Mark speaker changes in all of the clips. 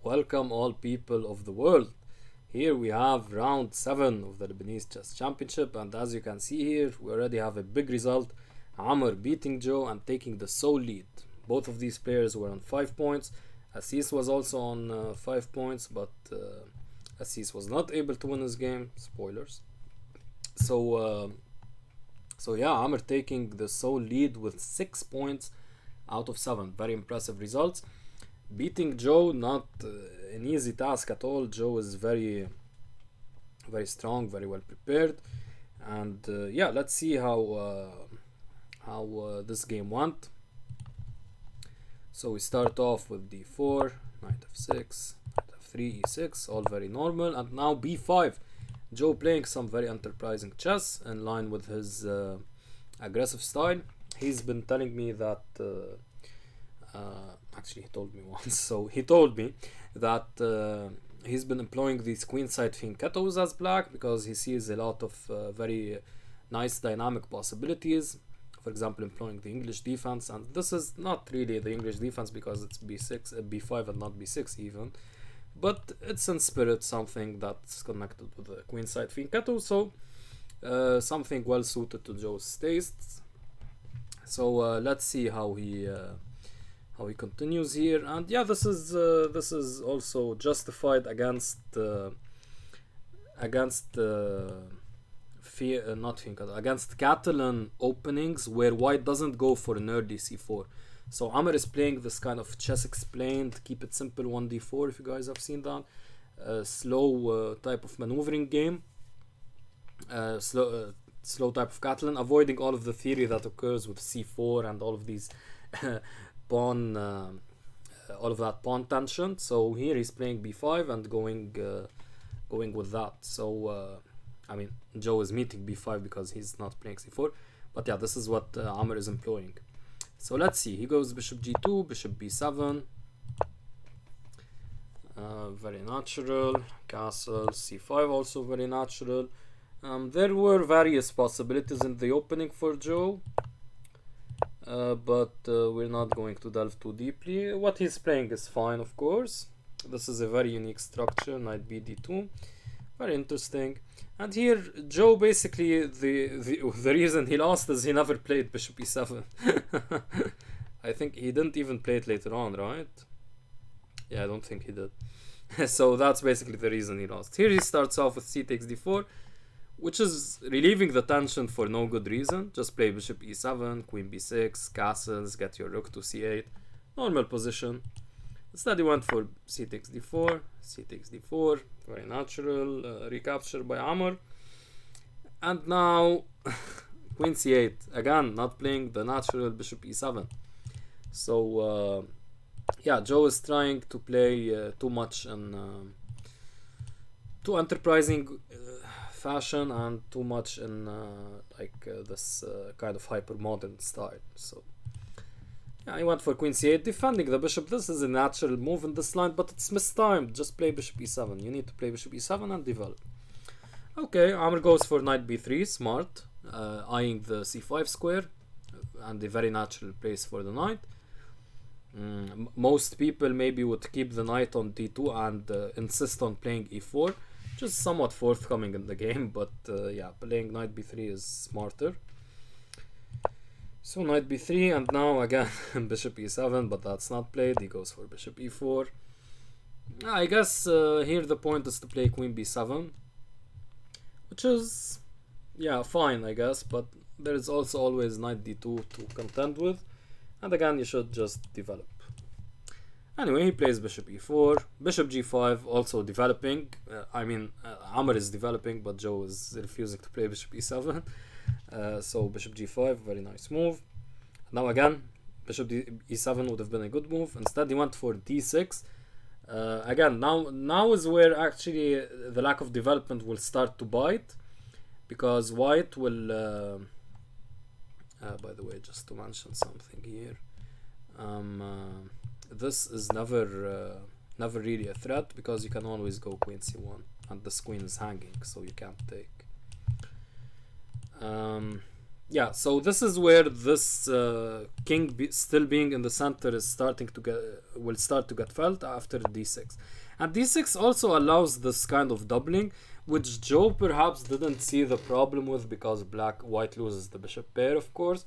Speaker 1: Welcome all people of the world. Here we have round 7 of the Lebanese Chess Championship, and as you can see here, we already have a big result. Amr beating Joe and taking the sole lead. Both of these players were on 5 points. Kassis was also on 5 points, but Kassis was not able to win his game. Spoilers. So yeah, Amr taking the sole lead with 6 points out of 7. Very impressive results. Beating Joe, not an easy task at all. Joe is very strong, very well prepared, and yeah, let's see how this game went. So we start off with d4, knight f6, knight f3, e6, all very normal, and now b5. Joe playing some very enterprising chess in line with his aggressive style. He's been telling me that actually he told me once, so he told me that he's been employing these queenside fianchettos as black because he sees a lot of very nice dynamic possibilities. For example, employing the English defense, and this is not really the English defense because it's b6, b5 and not b6 even, but it's in spirit something that's connected with the queenside fianchetto, so something well suited to Joe's tastes. So let's see how he continues here. And yeah, this is also justified against against Catalan openings where white doesn't go for an early c4. So Amr is playing this kind of chess explained, keep it simple 1d4, if you guys have seen that. Slow type of maneuvering game. Slow type of Catalan, avoiding all of the theory that occurs with c4 and all of these pawn, all of that pawn tension. So here he's playing b5 and going with that. So I mean, Joe is meeting b5 because he's not playing c4, but yeah, this is what Amr is employing. So let's see, he goes bishop g2, bishop b7, very natural. Castle c5, also very natural. There were various possibilities in the opening for Joe, but we're not going to delve too deeply. What he's playing is fine, of course. This is a very unique structure, knight b d2, very interesting. And here Joe basically the reason he lost is he never played bishop e7. I think he didn't even play it later on, right? Yeah, I don't think he did. So that's basically the reason he lost. Here he starts off with c takes d4, which is relieving the tension for no good reason. Just play bishop e7, queen b6, castles, get your rook to c8, normal position. Instead he went for c takes d4, c takes d4, very natural, recapture by Amr. And now queen c8, again not playing the natural bishop e7. So yeah, Joe is trying to play too much in too enterprising fashion and too much in this kind of hyper modern style. So yeah, I went for queen c8, defending the bishop. This is a natural move in this line, but it's mistimed. Just play bishop e7. You need to play bishop e7 and develop. Okay, Amr goes for knight b3, smart, eyeing the c5 square and a very natural place for the knight. Most people maybe would keep the knight on d2 and insist on playing e4, which is somewhat forthcoming in the game, but yeah, playing knight b3 is smarter. So knight b3, and now again bishop e7, but that's not played. He goes for bishop e4. I guess here the point is to play queen b7, which is, yeah, fine, I guess, but there is also always knight d2 to contend with, and again you should just develop. Anyway, he plays bishop e4, bishop g5, also developing. Amr is developing, but Joe is refusing to play bishop e7. So bishop g5, very nice move. Now again, bishop e7 would have been a good move. Instead, he went for d6. Again, now is where actually the lack of development will start to bite, because white will. By the way, just to mention something here, this is never really a threat because you can always go queen c1, and this queen is hanging, so you can't take. yeah, so this is where this king still being in the center is starting to get, will start to get felt after d6. And d6 also allows this kind of doubling, which Joe perhaps didn't see the problem with because white loses the bishop pair, of course.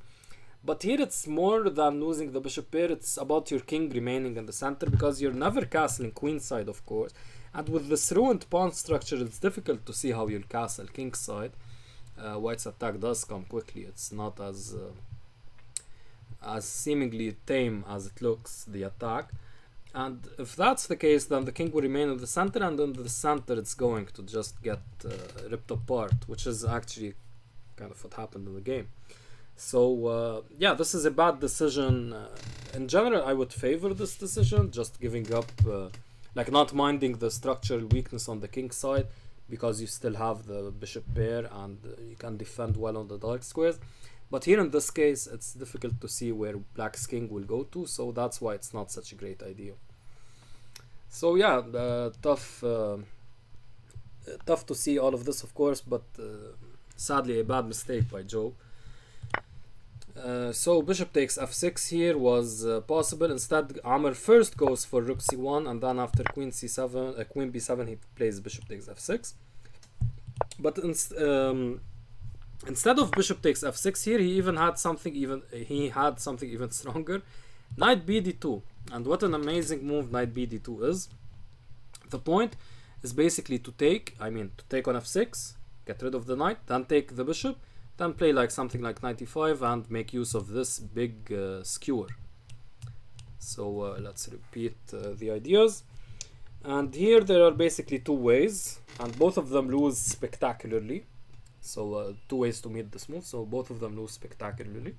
Speaker 1: But here it's more than losing the bishop pair, it's about your king remaining in the center because you're never castling queenside, of course. And with this ruined pawn structure, it's difficult to see how you'll castle kingside. White's attack does come quickly. It's not as seemingly tame as it looks, the attack. And if that's the case, then the king will remain in the center, and in the center it's going to just get ripped apart, which is actually kind of what happened in the game. So yeah, this is a bad decision. In general, I would favor this decision, just giving up, like not minding the structural weakness on the king side, because you still have the bishop pair and you can defend well on the dark squares. But here in this case, it's difficult to see where black's king will go to, so that's why it's not such a great idea. So yeah, tough to see all of this, of course, but sadly a bad mistake by Joe. So bishop takes f6 here was possible. Instead, Amr first goes for rook c1, and then after queen c7, queen b7, he plays bishop takes f6. But instead of bishop takes f6 here, he had something even stronger, knight bd2. And what an amazing move knight bd2 is. The point is basically to take on f6, get rid of the knight, then take the bishop, then play like something like knight e5 and make use of this big skewer. So let's repeat the ideas. And here there are basically two ways, and both of them lose spectacularly. So two ways to meet this move, so both of them lose spectacularly.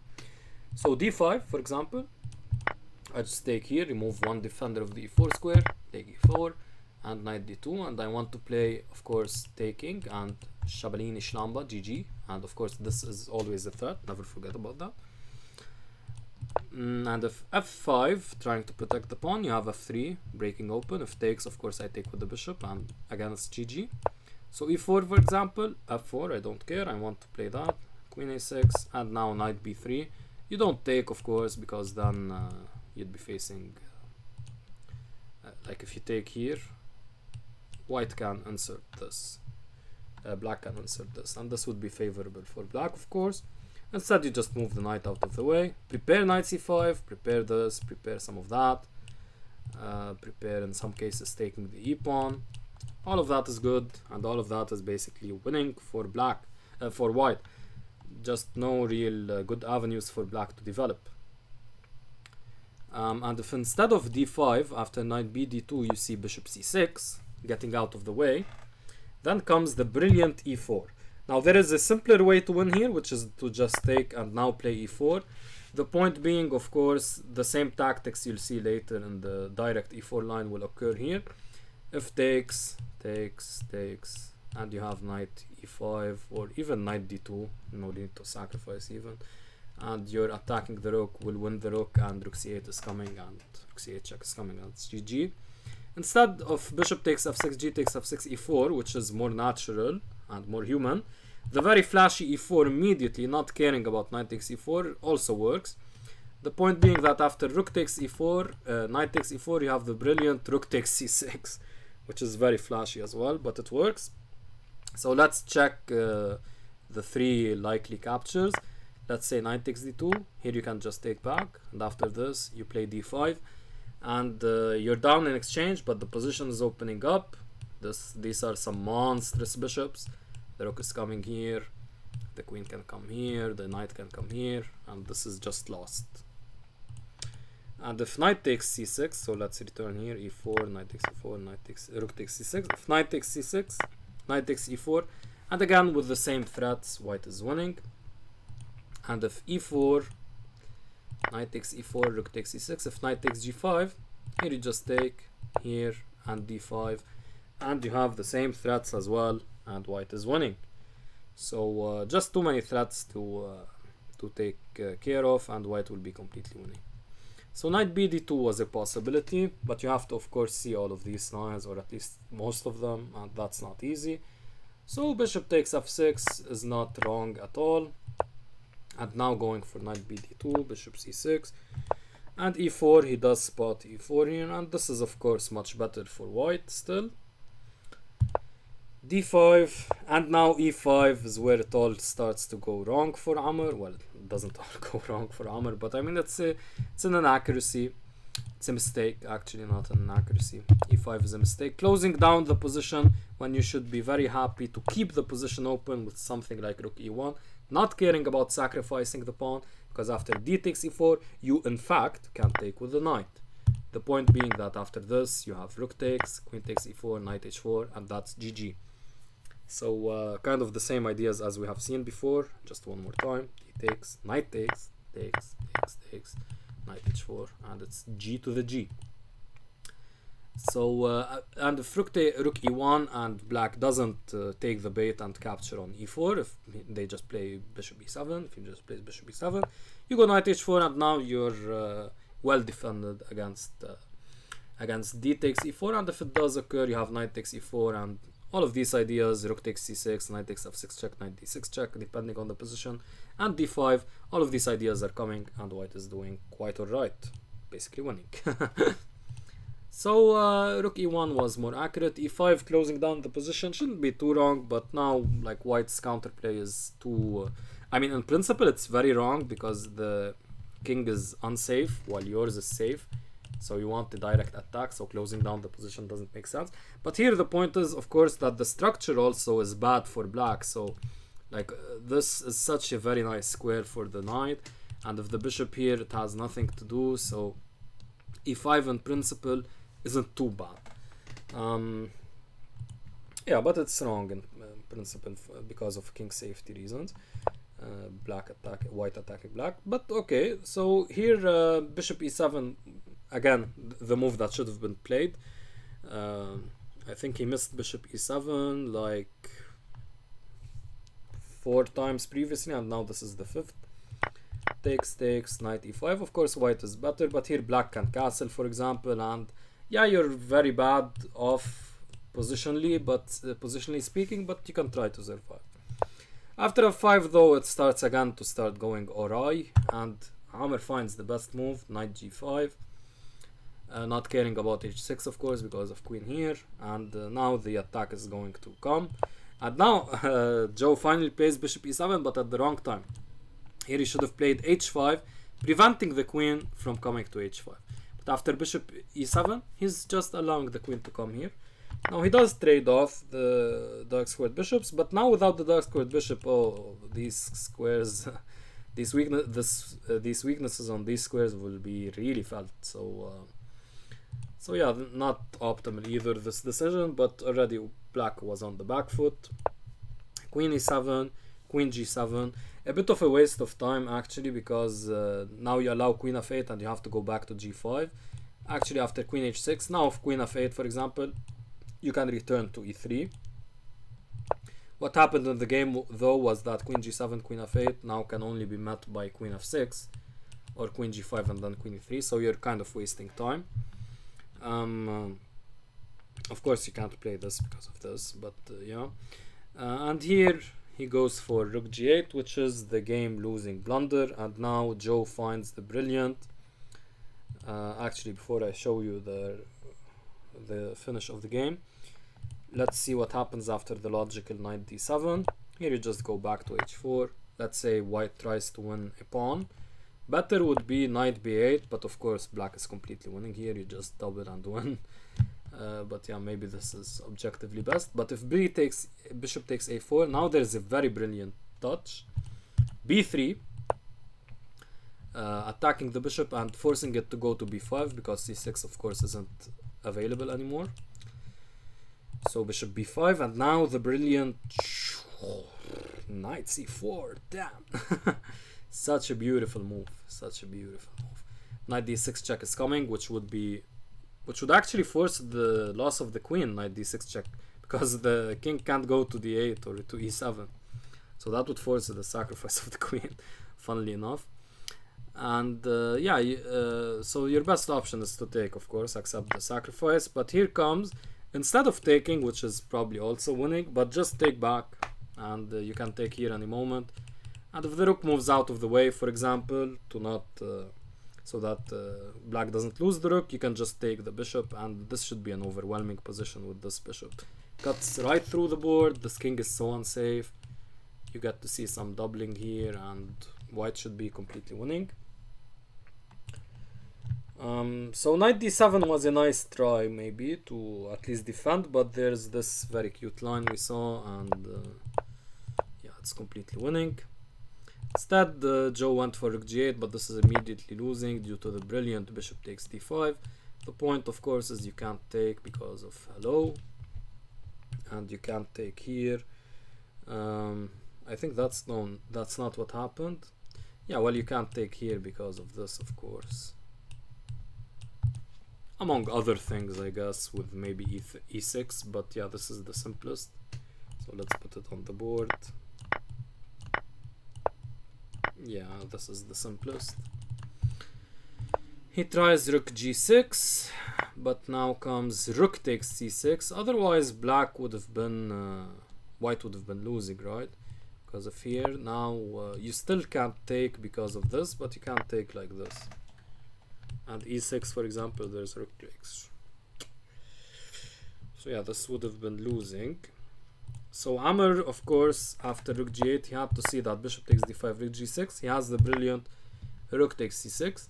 Speaker 1: So d5, for example, I just take here, remove one defender of the e4 square, take e4, and knight d2, and I want to play, of course, taking and Shabalini Shlamba, GG, and of course this is always a threat, never forget about that. And if f5, trying to protect the pawn, you have f3, breaking open. If takes, of course I take with the bishop, and again it's GG. So e4, for example, f4, I don't care, I want to play that, queen a6, and now knight b3. You don't take, of course, because then you'd be facing, like if you take here, white can insert this, black can insert this, and this would be favorable for black, of course. Instead, you just move the knight out of the way, prepare knight c5, prepare this, prepare some of that, prepare in some cases taking the e-pawn. All of that is good, and all of that is basically winning for black, for white. Just no real good avenues for black to develop. And if instead of d5, after knight bd2, you see bishop c6, getting out of the way, then comes the brilliant e4. Now there is a simpler way to win here, which is to just take and now play e4. The point being, of course, the same tactics you'll see later in the direct e4 line will occur here. If takes, and you have knight e5 or even knight d2, no need to sacrifice even, and you're attacking the rook, will win the rook, and rook c8 is coming, and rook c8 check is coming, and it's GG. Instead of bishop takes f6, g takes f6, e4, which is more natural and more human, the very flashy e4 immediately, not caring about knight takes e4, also works. The point being that after rook takes e4, knight takes e4, you have the brilliant rook takes c6, which is very flashy as well, but it works. So let's check the three likely captures. Let's say knight takes d2, here you can just take back, and after this you play d5, and you're down in exchange, but the position is opening up. These are some monstrous bishops. The rook is coming here, the queen can come here, the knight can come here, and this is just lost. And if knight takes c6, so let's return here, e4, knight takes e4, rook takes c6. If knight takes c6, knight takes e4, and again with the same threats, white is winning. And if e4, knight takes e4, rook takes e6. If knight takes g5, here you just take here and d5, and you have the same threats as well, and white is winning. So just too many threats to take care of, and white will be completely winning. So knight bd2 was a possibility, but you have to of course see all of these lines, or at least most of them, and that's not easy. So bishop takes f6 is not wrong at all. And now going for knight bd2, bishop c6, and e4. He does spot e4 here, and this is of course much better for white still. d5, and now e5 is where it all starts to go wrong for Amr. Well, it doesn't all go wrong for Amr, but I mean it's an inaccuracy. It's a mistake, actually, not an inaccuracy. e5 is a mistake. Closing down the position when you should be very happy to keep the position open with something like rook e1, not caring about sacrificing the pawn, because after d takes e4, you in fact can take with the knight. The point being that after this, you have rook takes, queen takes e4, knight h4, and that's GG. So kind of the same ideas as we have seen before, just one more time. D takes, knight takes, takes, knight h4, and it's g to the g. So and if rook e1 and black doesn't take the bait and capture on e4, if they just play bishop e7, if he just plays bishop e7, you go knight h4, and now you're well defended against d takes e4. And if it does occur, you have knight takes e4, and all of these ideas, rook takes c6, knight takes f6 check, knight d6 check, depending on the position, and d5, all of these ideas are coming, and white is doing quite alright, basically winning. So rook e1 was more accurate. e5 closing down the position shouldn't be too wrong, but now like white's counterplay is too... I mean, in principle it's very wrong because the king is unsafe while yours is safe. So you want the direct attack, so closing down the position doesn't make sense. But here the point is, of course, that the structure also is bad for black. So like this is such a very nice square for the knight, and if the bishop here, it has nothing to do. So e5 in principle isn't too bad. Yeah, but it's wrong in principle because of king safety reasons. White attacking black. But okay, so here bishop e7, again the move that should have been played. I think he missed bishop e7 like 4 times previously, and now this is the 5th. Takes, knight e5. Of course white is better, but here black can castle, for example, and yeah, you're very bad off positionally, but positionally speaking, but you can try to survive. After f5 though, it starts again to start going awry, and Amr finds the best move, knight g5, not caring about h6 of course because of queen here, and now the attack is going to come. And now Joe finally plays bishop e7, but at the wrong time. Here he should have played h5, preventing the queen from coming to h5. But after bishop e7, he's just allowing the queen to come here. Now he does trade off the dark squared bishops, but now without the dark squared bishop, oh, these squares, these weaknesses on these squares will be really felt. So yeah, not optimal either this decision, but already black was on the back foot. Queen e7, queen g7, a bit of a waste of time actually, because now you allow queen f8 and you have to go back to g5. Actually after queen h6, now if queen f8 for example, you can return to e3. What happened in the game though was that queen g7, queen f8 now can only be met by queen f6 or queen g5 and then queen e3, so you're kind of wasting time. Of course you can't play this because of this, but yeah. And here he goes for rook g8, which is the game losing blunder, and now Joe finds the brilliant. Actually, before I show you the finish of the game, let's see what happens after the logical knight d7. Here you just go back to h4. Let's say white tries to win a pawn. Better would be knight b8, but of course black is completely winning here. You just double and win. But yeah, maybe this is objectively best. But if bishop takes a4, now there's a very brilliant touch. b3, attacking the bishop and forcing it to go to b5, because c6 of course isn't available anymore. So bishop b5, and now the brilliant knight c4. Damn. Such a beautiful move, such a beautiful move. Knight d6 check is coming, which would actually force the loss of the queen. Knight d6 check, because the king can't go to d8 or to e7, so that would force the sacrifice of the queen, funnily enough. And yeah, so your best option is to take, of course, accept the sacrifice. But here comes, instead of taking, which is probably also winning, but just take back, and you can take here any moment. And if the rook moves out of the way, for example, to not so that black doesn't lose the rook, you can just take the bishop, and this should be an overwhelming position with this bishop. Cuts right through the board. This king is so unsafe. You get to see some doubling here, and white should be completely winning. So knight d7 was a nice try, maybe, to at least defend, but there's this very cute line we saw, and yeah, it's completely winning. Instead, Joe went for rook g8, but this is immediately losing due to the brilliant bishop takes d5. The point, of course, is you can't take because of hello, and you can't take here. I think that's not what happened. Yeah, well, you can't take here because of this, of course. Among other things, I guess, with maybe e6, but yeah, this is the simplest. So let's put it on the board. Yeah, this is the simplest. He tries rook g6, but now comes rook takes c6. Otherwise, black would have been, white would have been losing, right? Because of here. Now you still can't take because of this, but you can't take like this. And e6, for example, there's rook takes. So yeah, this would have been losing. So Amr, of course, after rook g8, he had to see that bishop takes d5, rook g6. He has the brilliant rook takes c6.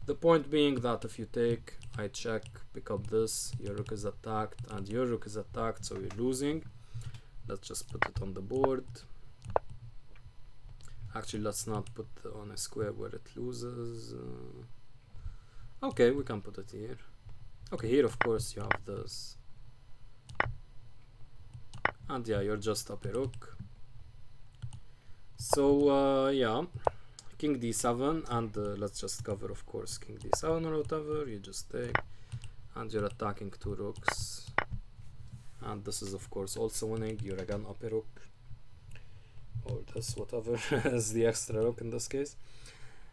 Speaker 1: The point being that if you take, I check, pick up this, your rook is attacked, and your rook is attacked, so you're losing. Let's just put it on the board. Actually, let's not put on a square where it loses. Okay, we can put it here. Okay, here, of course, you have this. And yeah, you're just up a rook. So yeah, king d7, and let's just cover, of course, king d7 or whatever. You just take, and you're attacking two rooks. And this is, of course, also winning. You're again up a rook, or this, whatever is the extra rook in this case.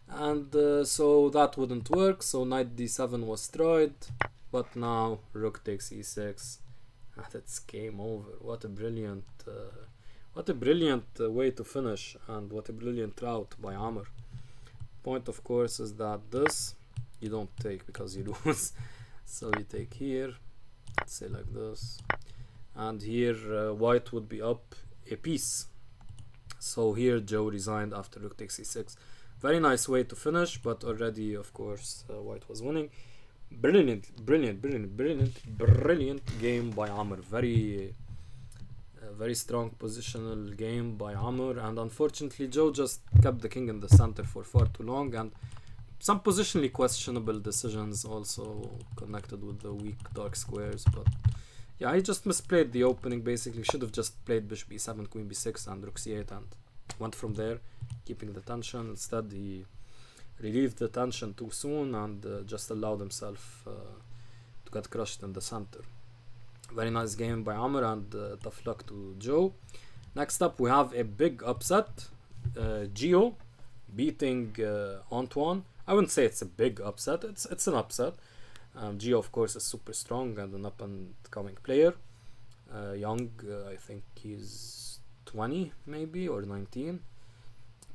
Speaker 1: And so that wouldn't work. So knight d7 was tried, but now rook takes e6. And it's game over. What a brilliant way to finish, and what a brilliant route by Amr. Point, of course, is that this you don't take because you lose. So you take here, let's say like this, and here white would be up a piece. So here Joe resigned after rook takes e6. Very nice way to finish, but already, of course, white was winning. Brilliant game by Amr. Very strong positional game by Amr, and unfortunately Joe just kept the king in the center for far too long, and some positionally questionable decisions also connected with the weak dark squares. But yeah, he just misplayed the opening. Basically should have just played bishop b7, queen b6, and rook c8, and went from there, keeping the tension. Instead he relieved the tension too soon, and just allowed himself to get crushed in the center. Very nice game by Amr, and tough luck to Joe. Next up we have a big upset. Gio beating Antoine. I wouldn't say it's a big upset, it's an upset. Gio, of course, is super strong and an up and coming player. Young, I think he's 20 maybe, or 19.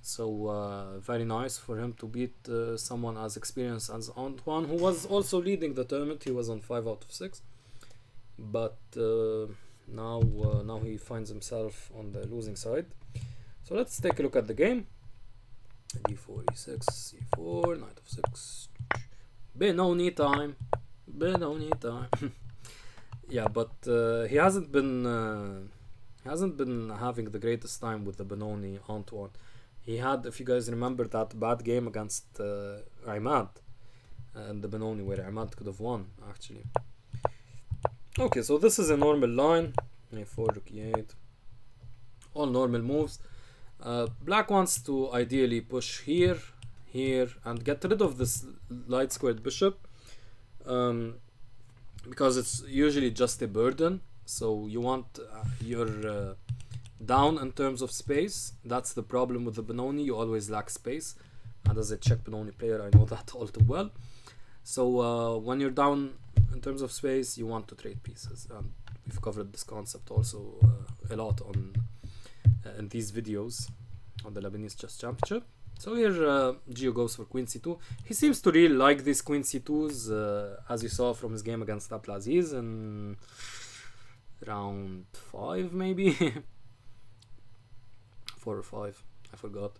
Speaker 1: So very nice for him to beat someone as experienced as Antoine, who was also leading the tournament. He was on 5 out of 6, but now he finds himself on the losing side. So let's take a look at the game. d4, e6, c4, knight of 6. Benoni time. Yeah, but he hasn't been having the greatest time with the Benoni Antoine. He had, if you guys remember, that bad game against Imad and the Benoni, where Imad could have won, actually. Okay, so this is a normal line. a4, rook e8. All normal moves. Black wants to ideally push here, and get rid of this light squared bishop, because it's usually just a burden. So you want your down in terms of space. That's the problem with the Benoni. You always lack space, and as a Czech Benoni player, I know that all too well. So when you're down in terms of space, you want to trade pieces, and we've covered this concept also a lot on in these videos. on the Lebanese Chess Championship. So here Gio goes for queen c2. He seems to really like these queen c2s, as you saw from his game against Abdelaziz in round 5 maybe. 4 or 5, I forgot.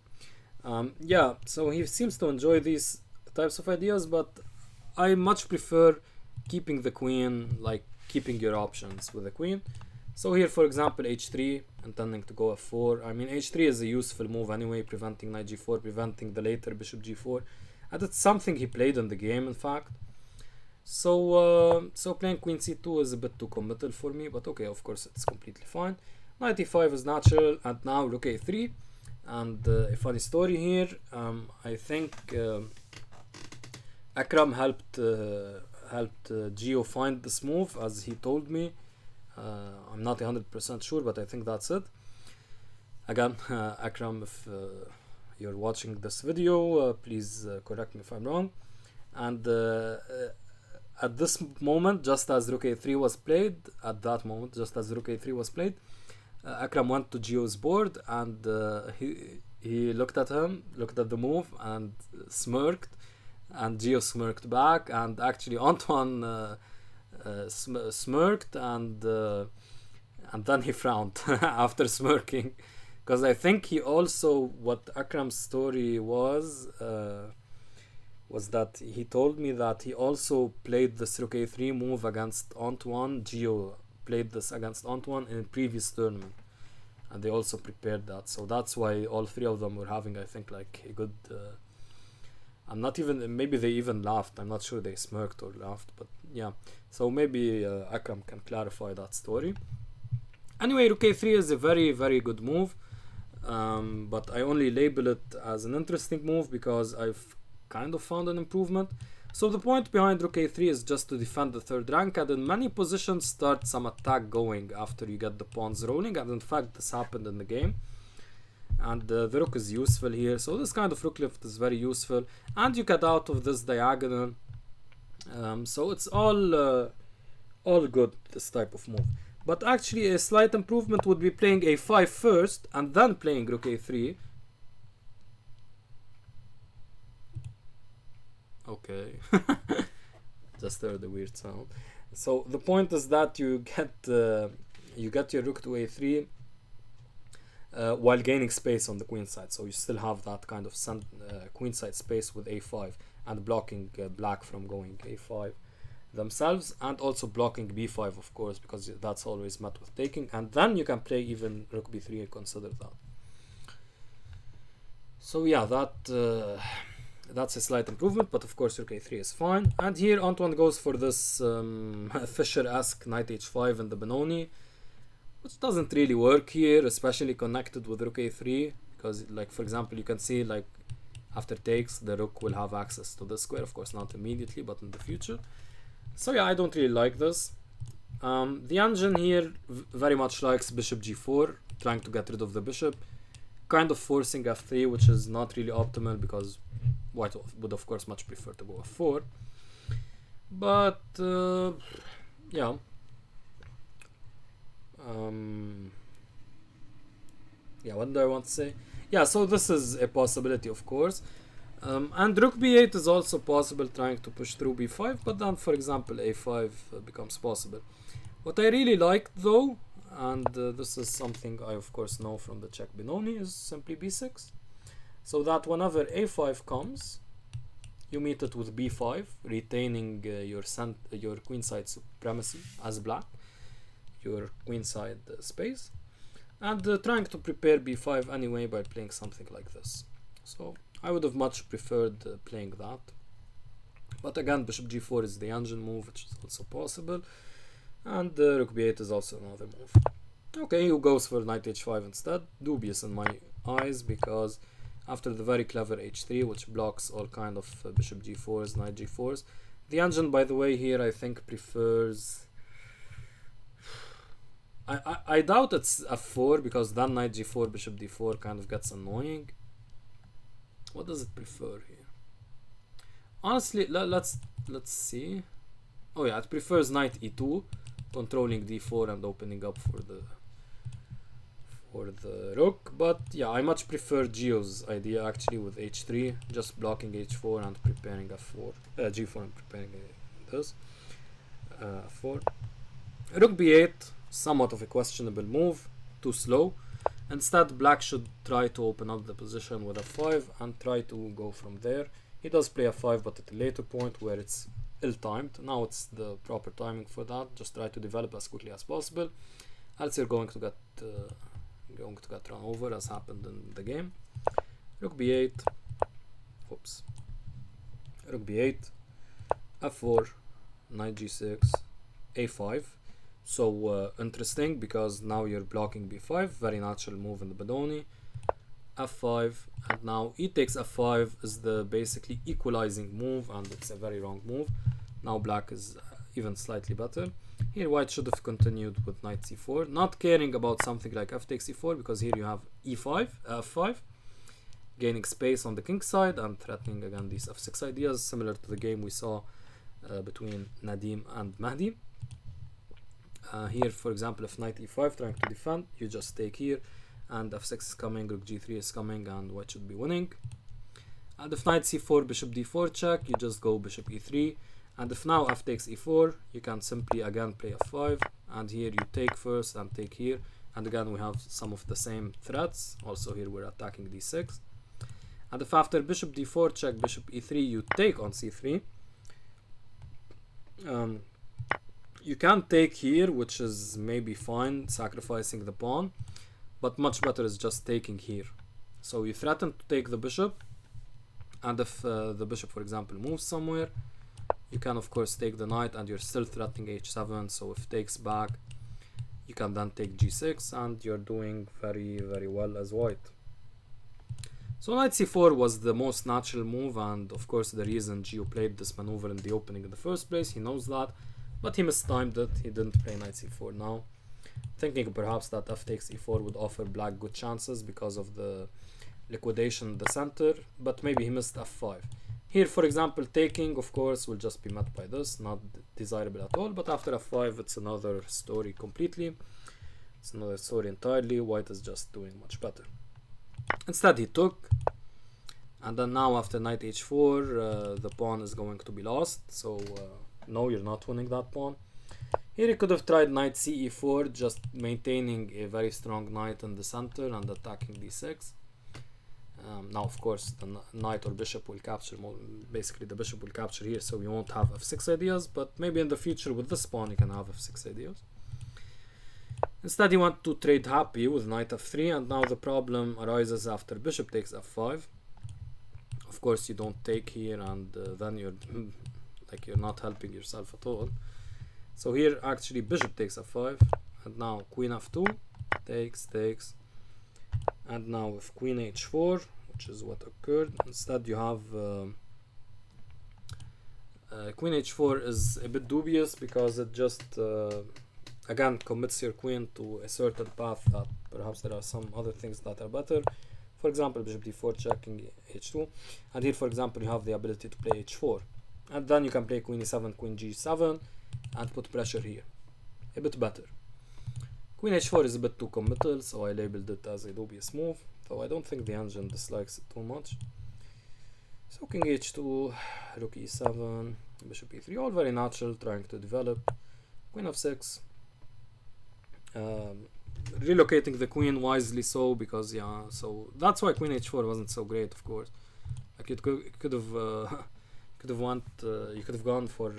Speaker 1: Yeah, so he seems to enjoy these types of ideas, but I much prefer keeping the queen, like keeping your options with the queen. So here, for example, h3, intending to go f4. I mean, h3 is a useful move anyway, preventing knight g4, preventing the later bishop g4, and it's something he played in the game, in fact. So so playing queen c2 is a bit too committal for me, but okay, of course, it's completely fine. Knight e5 is natural, and now rook a3. And a funny story here, I think Akram helped Gio find this move, as he told me. I'm not 100% sure, but I think that's it. Again, Akram, if you're watching this video, please correct me if I'm wrong. And at this moment, just as rook a3 was played, Akram went to Gio's board, and he looked at him, looked at the move, and smirked, and Gio smirked back, and actually Antoine smirked, and then he frowned after smirking, because I think he also, what Akram's story was that he told me that he also played this rook a3 move against Antoine. Gio played this against Antoine in a previous tournament, and they also prepared that, so that's why all three of them were having, I think, like a good I'm not even, maybe they even laughed, I'm not sure they smirked or laughed, but yeah, so maybe Akram can clarify that story. Anyway, rook a3 is a very, very good move, but I only label it as an interesting move because I've kind of found an improvement. So the point behind rook a3 is just to defend the third rank, and in many positions start some attack going after you get the pawns rolling, and in fact this happened in the game. And the rook is useful here, so this kind of rook lift is very useful, and you get out of this diagonal, so it's all good, this type of move. But actually a slight improvement would be playing a5 first and then playing rook a3. Okay, just heard a weird sound. So the point is that you get your rook to a3 while gaining space on the queen side, so you still have that kind of queen side space with a5 and blocking black from going a5 themselves, and also blocking b5, of course, because that's always met with taking, and then you can play even rook b3 and consider that. So yeah, that's a slight improvement, but of course rook a3 is fine. And here Antoine goes for this Fischer-esque knight h5 in the Benoni, which doesn't really work here, especially connected with rook a3, because, like, for example, you can see, like, after takes, the rook will have access to this square, of course not immediately, but in the future. So yeah, I don't really like this. The engine here very much likes bishop g4, trying to get rid of the bishop, kind of forcing f3, which is not really optimal because white would of course much prefer to go f4. But yeah, yeah, what do I want to say? Yeah, so this is a possibility, of course. And rook b8 is also possible, trying to push through b5, but then, for example, a5 becomes possible. What I really liked, though, and this is something I of course know from the Czech Benoni, is simply b6. So that whenever a5 comes, you meet it with b5, retaining your queenside supremacy as black, your queenside space, and trying to prepare b5 anyway by playing something like this. So I would have much preferred playing that, but again, bishop g4 is the engine move, which is also possible, and rook b8 is also another move. Okay, who goes for knight h5 instead? Dubious in my eyes, because after the very clever h3, which blocks all kind of bishop g4s, knight g4s, the engine, by the way, here I think prefers... I doubt it's f4, because then knight g4, bishop d4 kind of gets annoying. What does it prefer here? Honestly, let's see. Oh yeah, it prefers knight e2, controlling d4 and opening up for or the rook, but yeah, I much prefer Gio's idea actually with h3, just blocking h4 and preparing f4, g4 and preparing this f4. Rook b8, somewhat of a questionable move, too slow. Instead, black should try to open up the position with f5 and try to go from there. He does play f5, but at a later point where it's ill-timed. Now it's the proper timing for that. Just try to develop as quickly as possible, else you're going to get run over, as happened in the game. Rook b8, oops, rook b8, f4, knight g6, a5. So interesting, because now you're blocking b5, very natural move in the Bedoni. f5, and now e takes f5 is the basically equalizing move, and it's a very wrong move. Now black is even slightly better. Here white should have continued with knight c4, not caring about something like f takes e4, because here you have e5, f5, gaining space on the king side and threatening again these f6 ideas, similar to the game we saw between Nadim and Mahdi. Here, for example, if knight e5 trying to defend, you just take here, and f6 is coming, rook g3 is coming, and white should be winning. And if knight c4, bishop d4 check, you just go bishop e3. And if now f takes e4, you can simply again play f5, and here you take first and take here, and again we have some of the same threats. Also here we're attacking d6. And if after bishop d4 check, bishop e3, you take on c3, you can take here, which is maybe fine, sacrificing the pawn, but much better is just taking here. So you threaten to take the bishop, and if the bishop, for example, moves somewhere, you can of course take the knight, and you're still threatening h7. So if takes back, you can then take g6, and you're doing very, very well as white. So knight c4 was the most natural move, and of course the reason Gio played this maneuver in the opening in the first place, he knows that, but he mistimed it. He didn't play knight c4 now, thinking perhaps that f takes e4 would offer black good chances because of the liquidation in the center, but maybe he missed f5. Here, for example, taking, of course, will just be met by this, not desirable at all, but after f5, it's another story completely. It's another story entirely. White is just doing much better. Instead, he took, and then now after knight h4, the pawn is going to be lost, so no, you're not winning that pawn. Here he could have tried knight ce4, just maintaining a very strong knight in the center and attacking d6. Now of course the knight or bishop will capture, basically the bishop will capture here, so you won't have f6 ideas, but maybe in the future with this pawn you can have f6 ideas. Instead he wants to trade happy with knight f3, and now the problem arises after bishop takes f5. Of course you don't take here, and then you're you're not helping yourself at all. So here actually bishop takes f5, and now queen f2 takes, and now with queen h4, which is what occurred, instead you have queen h4 is a bit dubious, because it just again commits your queen to a certain path that perhaps there are some other things that are better. For example, bishop d4 checking h2, and here for example you have the ability to play h4, and then you can play queen e7, queen g7, and put pressure here. A bit better. Queen h4 is a bit too committal, so I labeled it as a dubious move, though I don't think the engine dislikes it too much. So king h2, rook e7, bishop e3, all very natural, trying to develop. Queen f6, relocating the queen wisely, so because yeah, so that's why queen h4 wasn't so great, of course. Like you could have gone for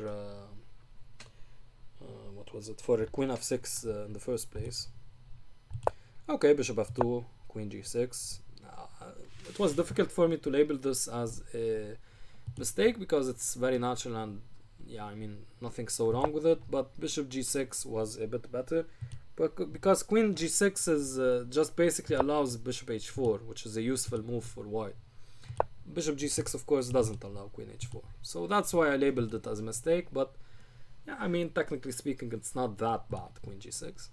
Speaker 1: what was it, for queen f6 in the first place. Okay, bishop f2, queen g6. It was difficult for me to label this as a mistake, because it's very natural, and yeah, I mean nothing so wrong with it, but bishop g6 was a bit better, but because queen g6 is just basically allows bishop h4, which is a useful move for white. Bishop g6 of course doesn't allow queen h4, so that's why I labeled it as a mistake. But yeah, I mean technically speaking it's not that bad. Queen g6,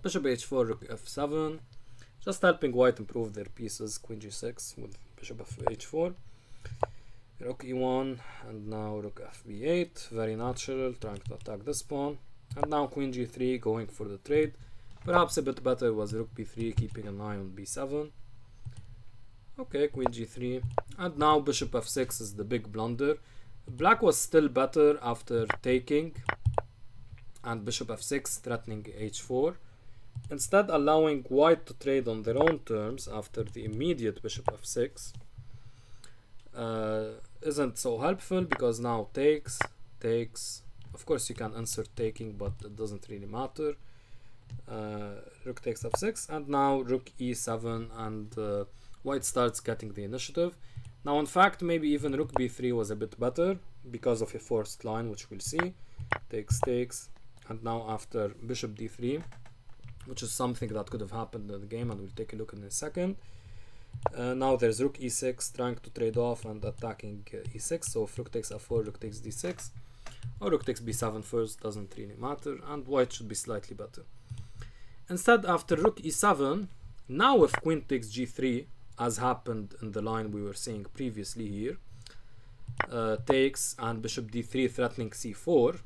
Speaker 1: bishop h4, rook f7, just helping white improve their pieces. Queen g6 with bishop h4, rook e1, and now rook fb8, very natural, trying to attack this pawn. And now queen g3, going for the trade. Perhaps a bit better was rook b3, keeping an eye on b7. Okay, queen g3, and now bishop f6 is the big blunder. Black was still better after taking and bishop f6 threatening h4, instead allowing white to trade on their own terms after the immediate bishop f6 isn't so helpful, because now takes, of course you can insert taking, but it doesn't really matter. Rook takes f6, and now rook e7, and white starts getting the initiative. Now in fact maybe even rook b3 was a bit better because of a forced line, which we'll see. Takes, and now after bishop d3, which is something that could have happened in the game, and we'll take a look in a second. Now there's rook e6 trying to trade off and attacking e6, so if rook takes f4, rook takes d6, or rook takes b7 first, doesn't really matter, and white should be slightly better. Instead, after rook e7, now if queen takes g3, as happened in the line we were seeing previously here, takes and bishop d3 threatening c4,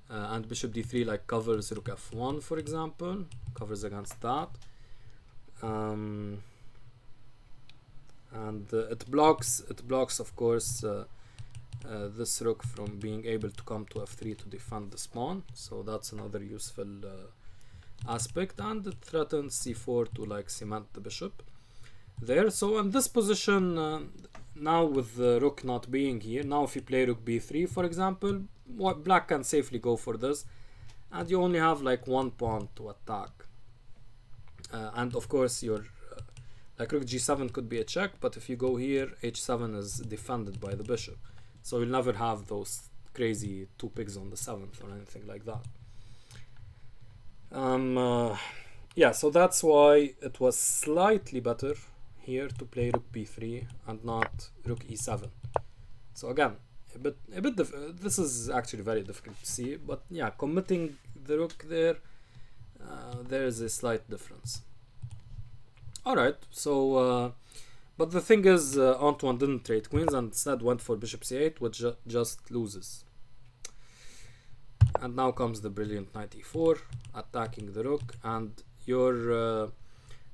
Speaker 1: and bishop d3 like covers rook f1, for example, covers against that, and it blocks of course this rook from being able to come to f3 to defend the pawn, so that's another useful aspect, and it threatens c4 to like cement the bishop there. So in this position, now with the rook not being here, now if you play rook b3 for example, black can safely go for this, and you only have like one pawn to attack, and of course your like rook g7 could be a check, but if you go here, h7 is defended by the bishop, so you'll never have those crazy two pigs on the 7th or anything like that. Yeah, so that's why it was slightly better here to play rook b3 and not rook e7. So again, this is actually very difficult to see, but yeah, committing the rook there, there is a slight difference. Alright, so but the thing is, Antoine didn't trade queens and instead went for bishop c8, which just loses. And now comes the brilliant knight e4, attacking the rook, and your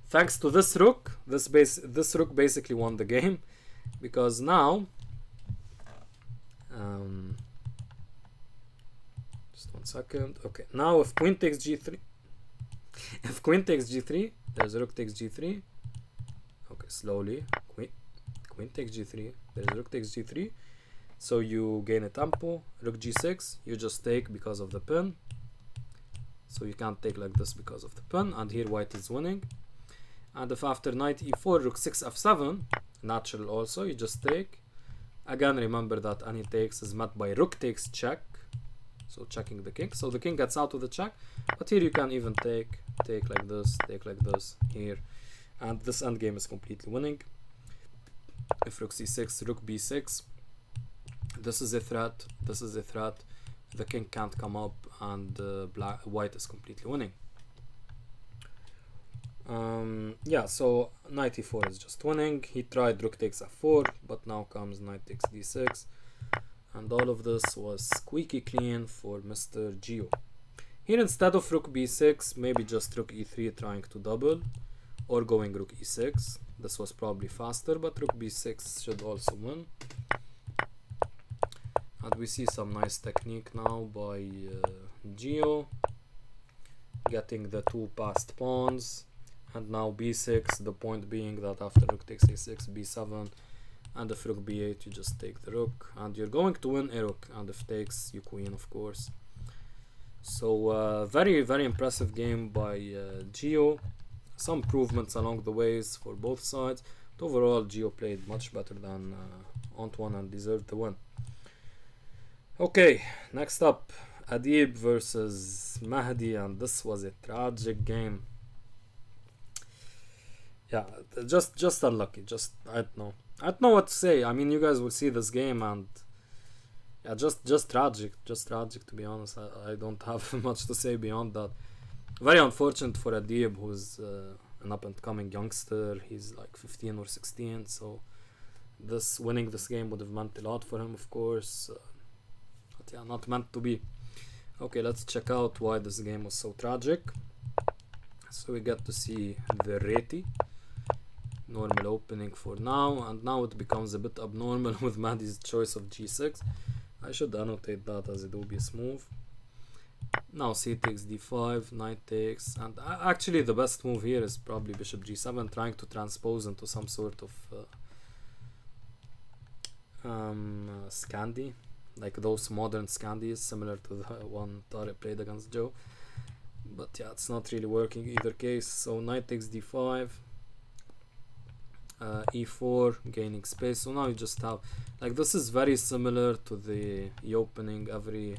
Speaker 1: thanks to this rook, this rook basically won the game, because now just one second. Okay, now if queen takes g3, if queen takes g3, there's rook takes g3. Okay, slowly, queen takes g3, there's rook takes g3. So you gain a tempo. Rook g6, you just take because of the pin. So you can't take like this because of the pin, and here white is winning. And if after knight e4, rook 6 f7, natural also, you just take. Again, remember that any takes is met by rook takes check, so checking the king. So the king gets out of the check, but here you can even take like this, take like this here, and this endgame is completely winning. If rook c6, rook b6, this is a threat, this is a threat, the king can't come up, and white is completely winning. Yeah, so knight e4 is just winning. He tried rook takes f4, but now comes knight takes d6, and all of this was squeaky clean for Mr. Gio. Here instead of rook b6, maybe just rook e3 trying to double, or going rook e6. This was probably faster, but rook b6 should also win. And we see some nice technique now by Gio, getting the two passed pawns, and now b6, the point being that after rook takes a6, b7, and if rook b8 you just take the rook, and you're going to win a rook, and if takes you queen, of course. So very impressive game by Gio. Some improvements along the ways for both sides, but overall Gio played much better than Antoine and deserved the win. Okay, next up, Adib versus Mahdi, and this was a tragic game. Yeah, just unlucky. I don't know what to say. I mean, you guys will see this game, and yeah, just tragic to be honest. I don't have much to say beyond that. Very unfortunate for Adib, who's an up and coming youngster. He's like 15 or 16, so winning this game would have meant a lot for him, of course. But yeah, not meant to be. Okay, let's check out why this game was so tragic. So we get to see the Reti. Normal opening for now, and now it becomes a bit abnormal with Mahdi's choice of g6. I should annotate that as a dubious move. Now c takes d5, knight takes, and actually the best move here is probably bishop g7, trying to transpose into some sort of Scandi, like those modern Scandis, similar to the one Tariq played against Joe. But yeah, it's not really working either case. So knight takes d5, e4, gaining space. So now you just have, like, this is very similar to the opening every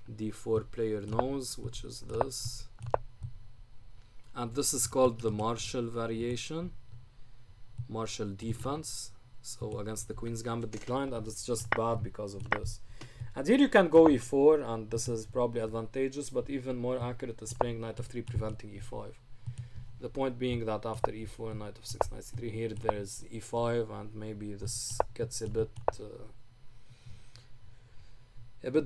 Speaker 1: d4 player knows, which is this, and this is called the Marshall variation, Marshall defense. So against the Queen's Gambit declined, and it's just bad because of this. And here you can go e4, and this is probably advantageous, but even more accurate is playing knight f3, preventing e5. The point being that after e4, knight f6, knight c3, here there is e5, and maybe this gets a bit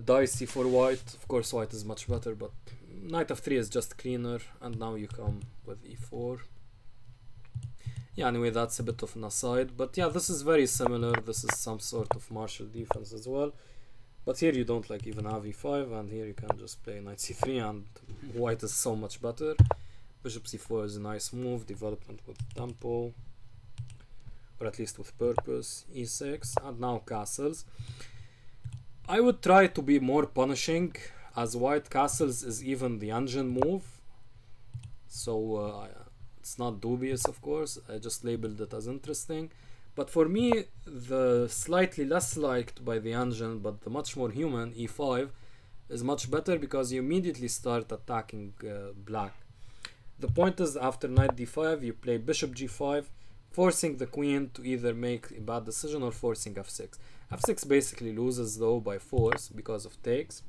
Speaker 1: dicey for white. Of course white is much better, but knight f3 is just cleaner, and now you come with e4. Yeah, anyway, that's a bit of an aside, but yeah, this is very similar. This is some sort of Marshall defense as well, but here you don't like even have e5, and here you can just play knight c3, and white is so much better. Bishop c4 is a nice move, development with tempo, or at least with purpose. E6, and now castles. I would try to be more punishing, as white castles is even the engine move, so it's not dubious, of course. I just labeled it as interesting. But for me, the slightly less liked by the engine, but the much more human e5 is much better, because you immediately start attacking black. The point is, after knight d5, you play bishop g5, forcing the queen to either make a bad decision or forcing f6. f6 basically loses though by force because of takes.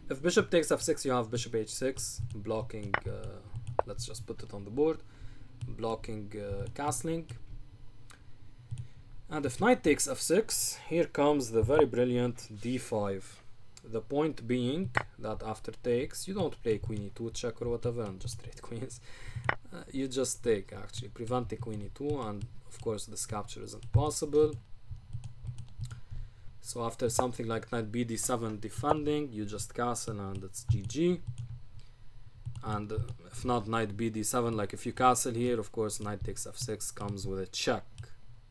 Speaker 1: If bishop takes f6, you have bishop h6 blocking, let's just put it on the board, blocking castling. And if knight takes f6, here comes the very brilliant d5. The point being that after takes, you don't play queen e2 check or whatever and just trade queens. You just take, actually, preventing queen e2, and of course this capture isn't possible. So after something like knight bd7 defending, you just castle and it's GG. And if not knight bd7, like if you castle here, of course knight takes f6 comes with a check,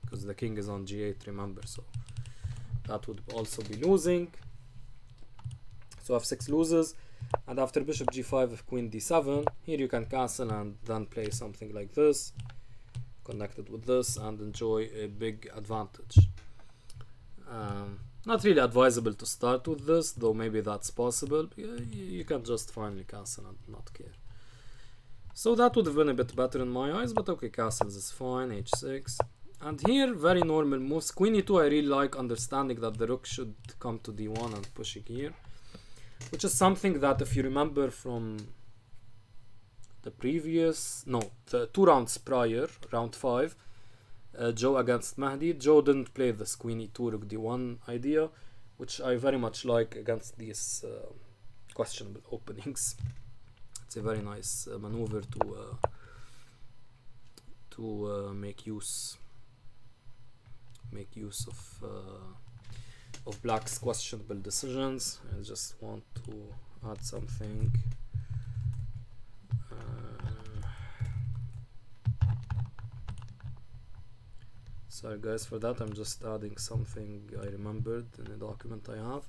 Speaker 1: because the king is on g8, remember, so that would also be losing. So f6 loses, and after bishop g5, if queen d7, here you can castle and then play something like this, connected with this, and enjoy a big advantage. Not really advisable to start with this, though maybe that's possible. You can just finally castle and not care. So that would have been a bit better in my eyes, but okay, castles is fine, h6. And here, very normal moves. Queen e2, I really like, understanding that the rook should come to d1 and pushing here, which is something that, if you remember from the previous, no, the 2 rounds prior, round 5, Joe against Mahdi, Joe didn't play this queen e2 rook d1 idea, which I very much like against these questionable openings. It's a very nice maneuver to make use of black's questionable decisions. I just want to add something. Sorry guys for that, I'm just adding something I remembered in a document I have.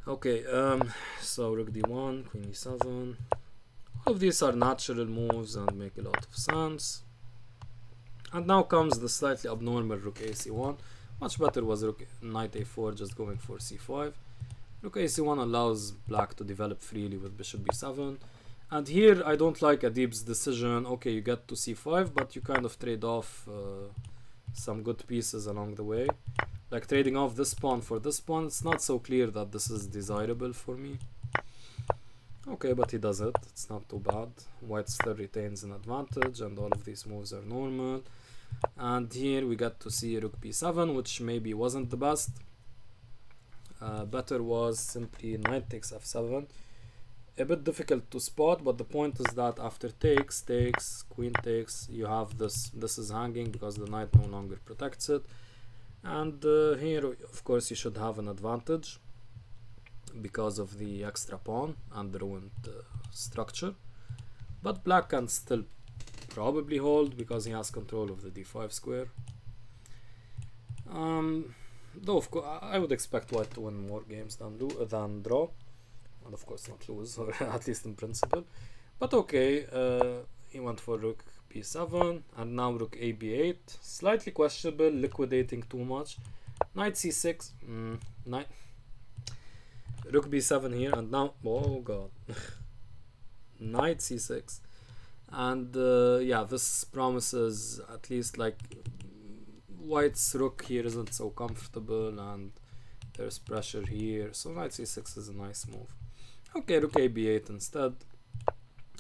Speaker 1: Okay, so rook d1, queen e7. All of these are natural moves and make a lot of sense. And now comes the slightly abnormal rook ac1. Much better was rook knight a4, just going for c5. Rook ac1 allows black to develop freely with bishop b7. And here I don't like Adib's decision. Okay, you get to c5, but you kind of trade off some good pieces along the way. Like trading off this pawn for this pawn, it's not so clear that this is desirable for me. Okay, but he does it. It's not too bad. White still retains an advantage, and all of these moves are normal. And here we get to see rook b7, which maybe wasn't the best. better was simply knight takes f7. A bit difficult to spot, but the point is that after takes, queen takes, you have this is hanging because the knight no longer protects it. And here of course you should have an advantage because of the extra pawn and the ruined structure, but black can still probably hold because he has control of the d5 square. Though of course I would expect white to win more games than draw, and of course not lose, or at least in principle. But okay, he went for rook b7, and now rook a b8, slightly questionable, liquidating too much. Knight c6, knight, rook b7 here, and now, oh god, knight c6, and yeah, this promises at least like white's rook here isn't so comfortable, and there's pressure here, so knight c6 is a nice move. Okay, rook a b8 instead,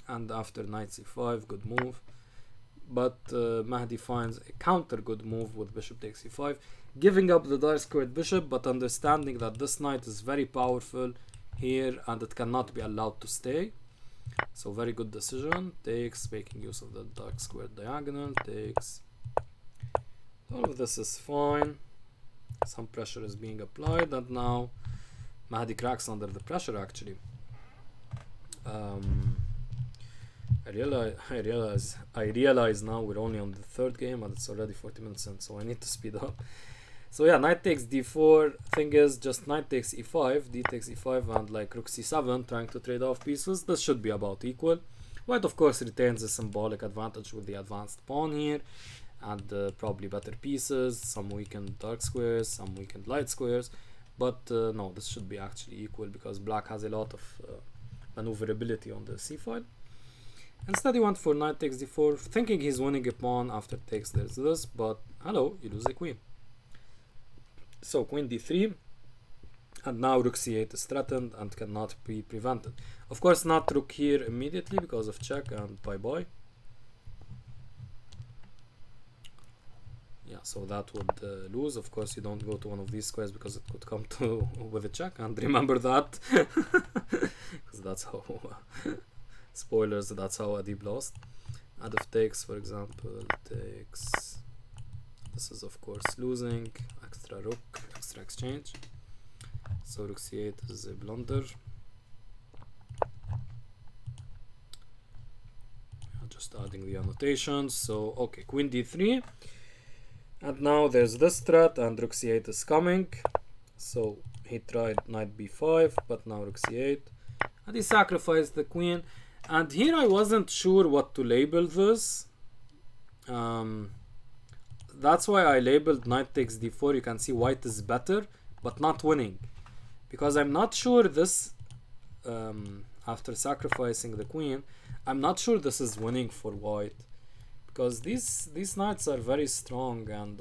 Speaker 1: and after knight c5, good move. But Mahdi finds a counter good move with bishop takes c5, giving up the dark squared bishop, but understanding that this knight is very powerful here and it cannot be allowed to stay. So very good decision. Takes, making use of the dark squared diagonal, takes. All of this is fine. Some pressure is being applied, and now Mahdi cracks under the pressure actually. I realize now we're only on the third game and it's already 40 minutes in, so I need to speed up. So yeah, knight takes d4. Thing is, just knight takes e5, d takes e5, and like rook c7, trying to trade off pieces. This should be about equal. White of course retains a symbolic advantage with the advanced pawn here, and probably better pieces, some weakened dark squares, some weakened light squares. But no, this should be actually equal because black has a lot of maneuverability on the c file. Instead he went for knight takes d4, thinking he's winning a pawn. After takes there's this, but hello, you lose a queen. So queen d3, and now rook c8 is threatened and cannot be prevented. Of course not rook here immediately because of check, and bye bye. Yeah, so that would lose. Of course you don't go to one of these squares because it could come to with a check, and remember that because that's how spoilers, that's how Adib lost. Adib takes, for example, takes. This is of course losing. Extra rook, extra exchange. So rook c8 is a blunder. Just adding the annotations. So okay, queen d3, and now there's this threat, and rook c8 is coming. So he tried knight b5, but now rook c8, and he sacrificed the queen. And here I wasn't sure what to label this. That's why I labeled knight takes d4. You can see white is better, but not winning, because I'm not sure this, after sacrificing the queen, I'm not sure this is winning for white, because these knights are very strong, and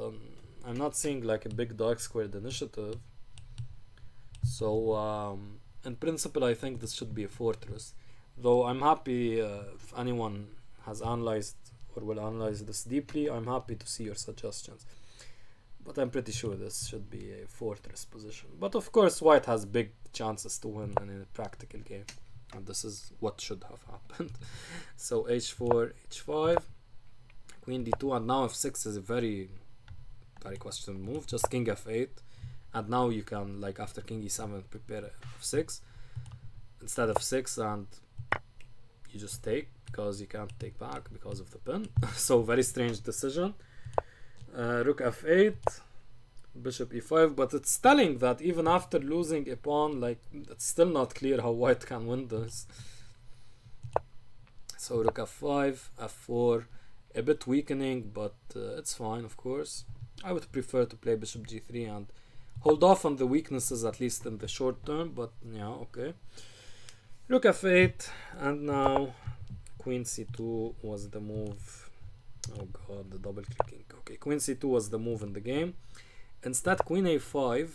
Speaker 1: I'm not seeing like a big dark squared initiative. So in principle I think this should be a fortress, though I'm happy if anyone has analyzed or will analyze this deeply, I'm happy to see your suggestions, but I'm pretty sure this should be a fortress position. But of course white has big chances to win in a practical game, and this is what should have happened. So h4, h5, queen d2, and now f6 is a very questionable move. Just king f8, and now you can, like after king e7, prepare f6 instead of 6, and you just take, because you can't take back because of the pin. So very strange decision. Rook f8, bishop e5, but it's telling that even after losing a pawn, like it's still not clear how white can win this. So rook f5, f4, a bit weakening, but it's fine. Of course I would prefer to play bishop g3 and hold off on the weaknesses, at least in the short term, but yeah, okay. Rook f8, and now queen c2 was the move. Oh god, the double clicking. Okay, queen c2 was the move in the game. Instead queen a5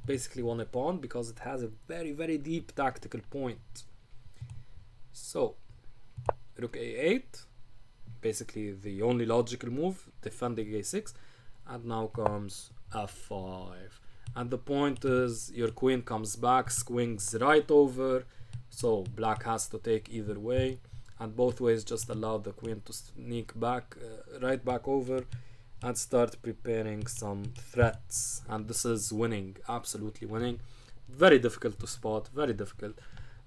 Speaker 1: basically won a pawn because it has a very deep tactical point. So rook a8, basically the only logical move, defending a6, and now comes f5. And the point is your queen comes back, swings right over, so black has to take either way, and both ways just allow the queen to sneak back, right back over, and start preparing some threats. And this is winning, absolutely winning. Very difficult to spot, very difficult,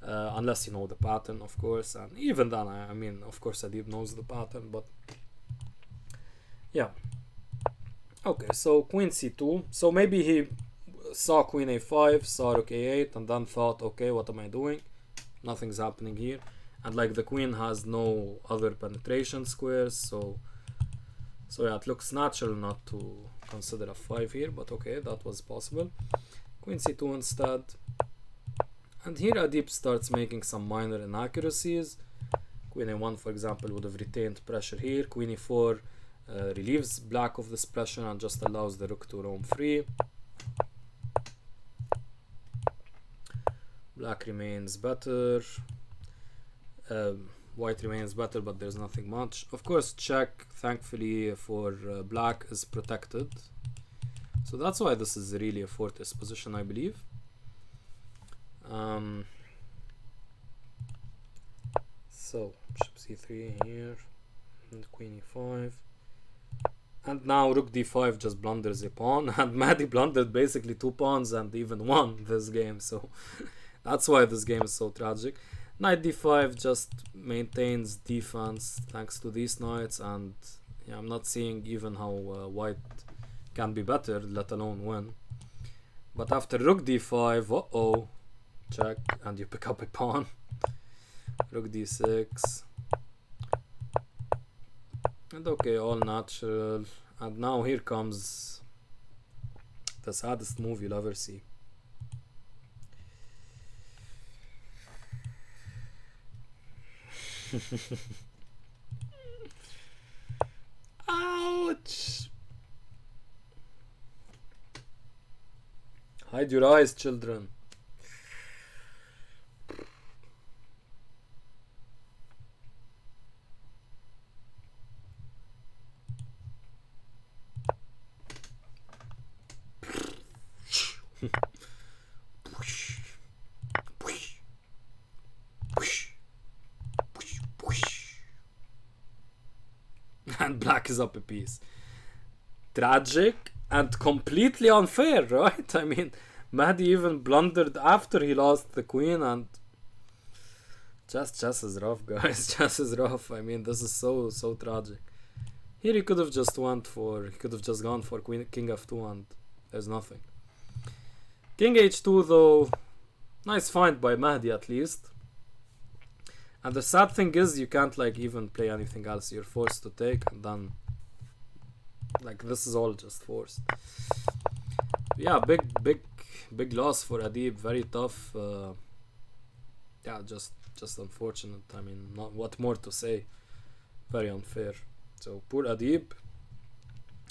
Speaker 1: unless you know the pattern, of course. And even then, I mean, of course Adib knows the pattern, but yeah. Okay, so queen c2. So maybe he saw queen a5, saw rook a8, and then thought, okay, what am I doing? Nothing's happening here. And like the queen has no other penetration squares, so yeah, it looks natural not to consider f5 here, but okay, that was possible. Queen c2 instead. And here Adib starts making some minor inaccuracies. Queen a1, for example, would have retained pressure here. Queen e4 relieves black of this pressure and just allows the rook to roam free. Black remains better. White remains better, but there's nothing much. Of course, check, thankfully for black, is protected. So that's why this is really a fortress position, I believe. So bishop c3 here, and queen e5. And now rook d5 just blunders a pawn, and Mahdi blundered basically 2 pawns and even won this game, so that's why this game is so tragic. Knight d5 just maintains defense thanks to these knights, and yeah, I'm not seeing even how white can be better, let alone win. But after rook d5, uh-oh, check, and you pick up a pawn. Rook d6. And okay, all natural. And now here comes the saddest move you'll ever see. Ouch! Hide your eyes, children. And black is up a piece. Tragic and completely unfair, right? I mean, Mahdi even blundered after he lost the queen, and chess is rough, guys. Chess is rough. I mean, this is so tragic. Here he could have just gone for king f2, and there's nothing. King h2 though, nice find by Mahdi at least. And the sad thing is you can't like even play anything else. You're forced to take, and then like this is all just forced. Yeah, big loss for Adib. Very tough. Yeah, just unfortunate. I mean, not what more to say. Very unfair. So poor Adib.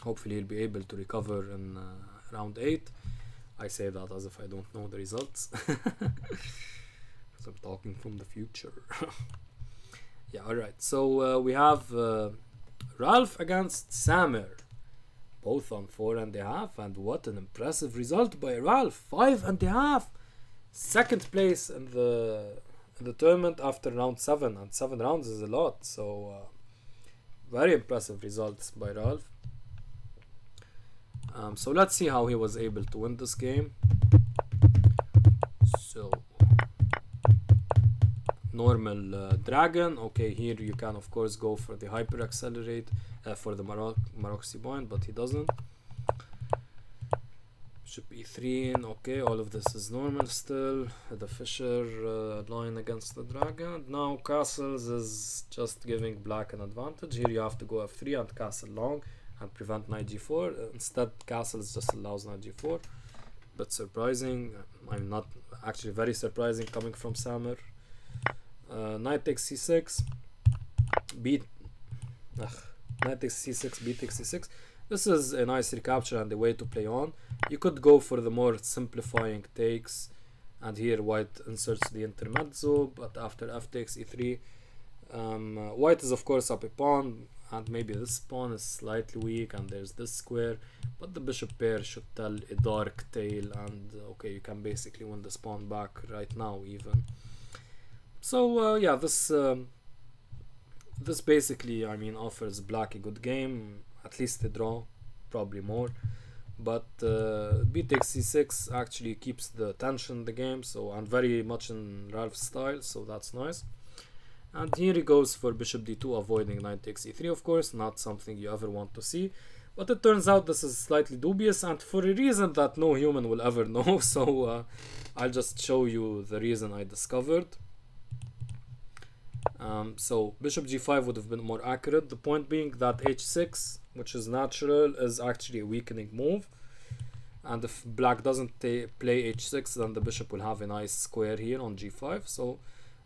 Speaker 1: Hopefully he'll be able to recover in round 8. I say that as if I don't know the results. I'm talking from the future. Yeah, alright. So we have Ralph against Samer. Both on 4.5, and what an impressive result by Ralph. 5.5. Second place in the tournament after round 7, and 7 rounds is a lot. So very impressive results by Ralph. So let's see how he was able to win this game. So normal dragon. Okay, here you can of course go for the hyper accelerate for the Maroczy point, but he doesn't. Bishop e3. Okay, all of this is normal still. The Fisher line against the dragon. Now castles is just giving black an advantage. Here you have to go f3 and castle long and prevent knight g4. Instead, castles just allows knight g4. But surprising. I'm not actually very surprising coming from Samer. Knight takes c6. Knight takes c6, b takes c6. This is a nice recapture and a way to play on. You could go for the more simplifying takes, and here white inserts the intermezzo, but after f takes e3, white is of course up a pawn, and maybe this pawn is slightly weak and there's this square, but the bishop pair should tell a dark tale, and okay, you can basically win this pawn back right now even. So yeah, this basically, I mean, offers black a good game, at least a draw, probably more. But b takes c6 actually keeps the tension in the game, so, and very much in Ralph's style, so that's nice. And here he goes for bishop d2, avoiding knight takes e3, of course, not something you ever want to see. But it turns out this is slightly dubious, and for a reason that no human will ever know, so I'll just show you the reason I discovered. So bishop g5 would have been more accurate. The point being that h6, which is natural, is actually a weakening move. And if black doesn't play h6, then the bishop will have a nice square here on g5. So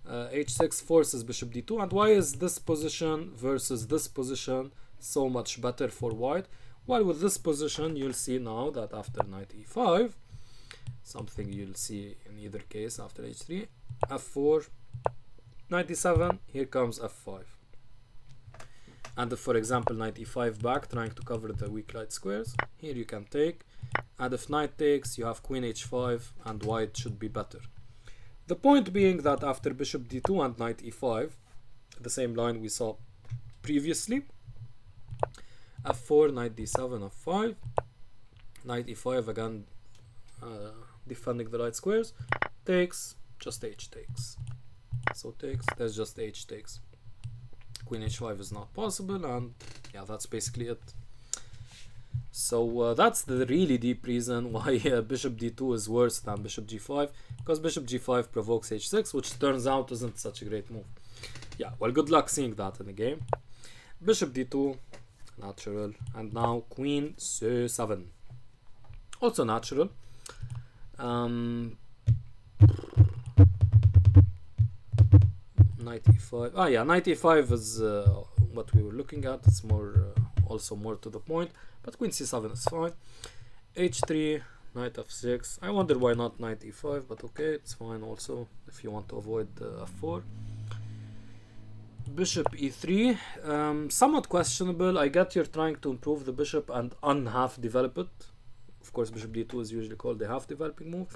Speaker 1: h6 forces bishop d2. And why is this position versus this position so much better for white? Well, with this position, you'll see now that after knight e5, something you'll see in either case after h3, f4, knight e7, here comes f5. And if, for example, knight e5 back, trying to cover the weak light squares, here you can take. And if knight takes, you have queen h5, and white should be better. The point being that after bishop d2 and knight e5, the same line we saw previously, f4, knight d7, f5, knight e5 again, defending the light squares, takes, just h takes. So takes, there's just h takes. Queen h5 is not possible, and yeah, that's basically it. So that's the really deep reason why bishop d2 is worse than bishop g5, because bishop g5 provokes h6, which turns out isn't such a great move. Yeah, well, good luck seeing that in the game. Bishop d2, natural, and now queen c7, also natural. Knight e5. Ah, yeah, knight e5 is what we were looking at. It's more, also more to the point. But queen c7 is fine. h3, knight f6. I wonder why not knight e5, but okay, it's fine also if you want to avoid f4. Bishop e3, somewhat questionable. I get you're trying to improve the bishop and unhalf develop it. Of course, bishop d2 is usually called the half developing move.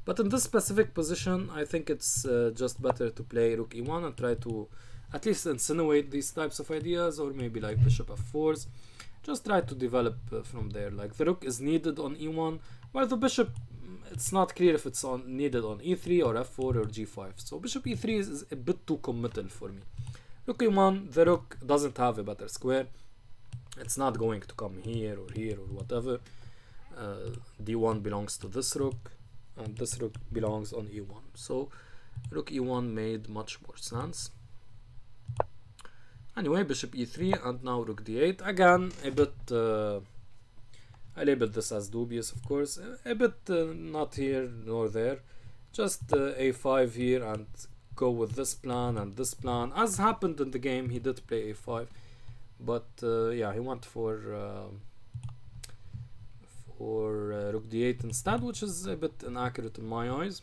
Speaker 1: But in this specific position, I think it's just better to play rook e1 and try to at least insinuate these types of ideas, or maybe like bishop f4s. Just try to develop from there. Like the rook is needed on e1, while the bishop, it's not clear if it's needed on e3 or f4 or g5. So bishop e3 is a bit too committal for me. Rook e1, the rook doesn't have a better square. It's not going to come here or whatever. d1 belongs to this rook, and this rook belongs on e1. So rook e1 made much more sense. Anyway, bishop e3, and now rook d8. Again, a bit, I labeled this as dubious, of course. A bit not here nor there. Just a5 here and go with this plan and this plan. As happened in the game, he did play a5. But yeah, he went for rook d8 instead, which is a bit inaccurate in my eyes.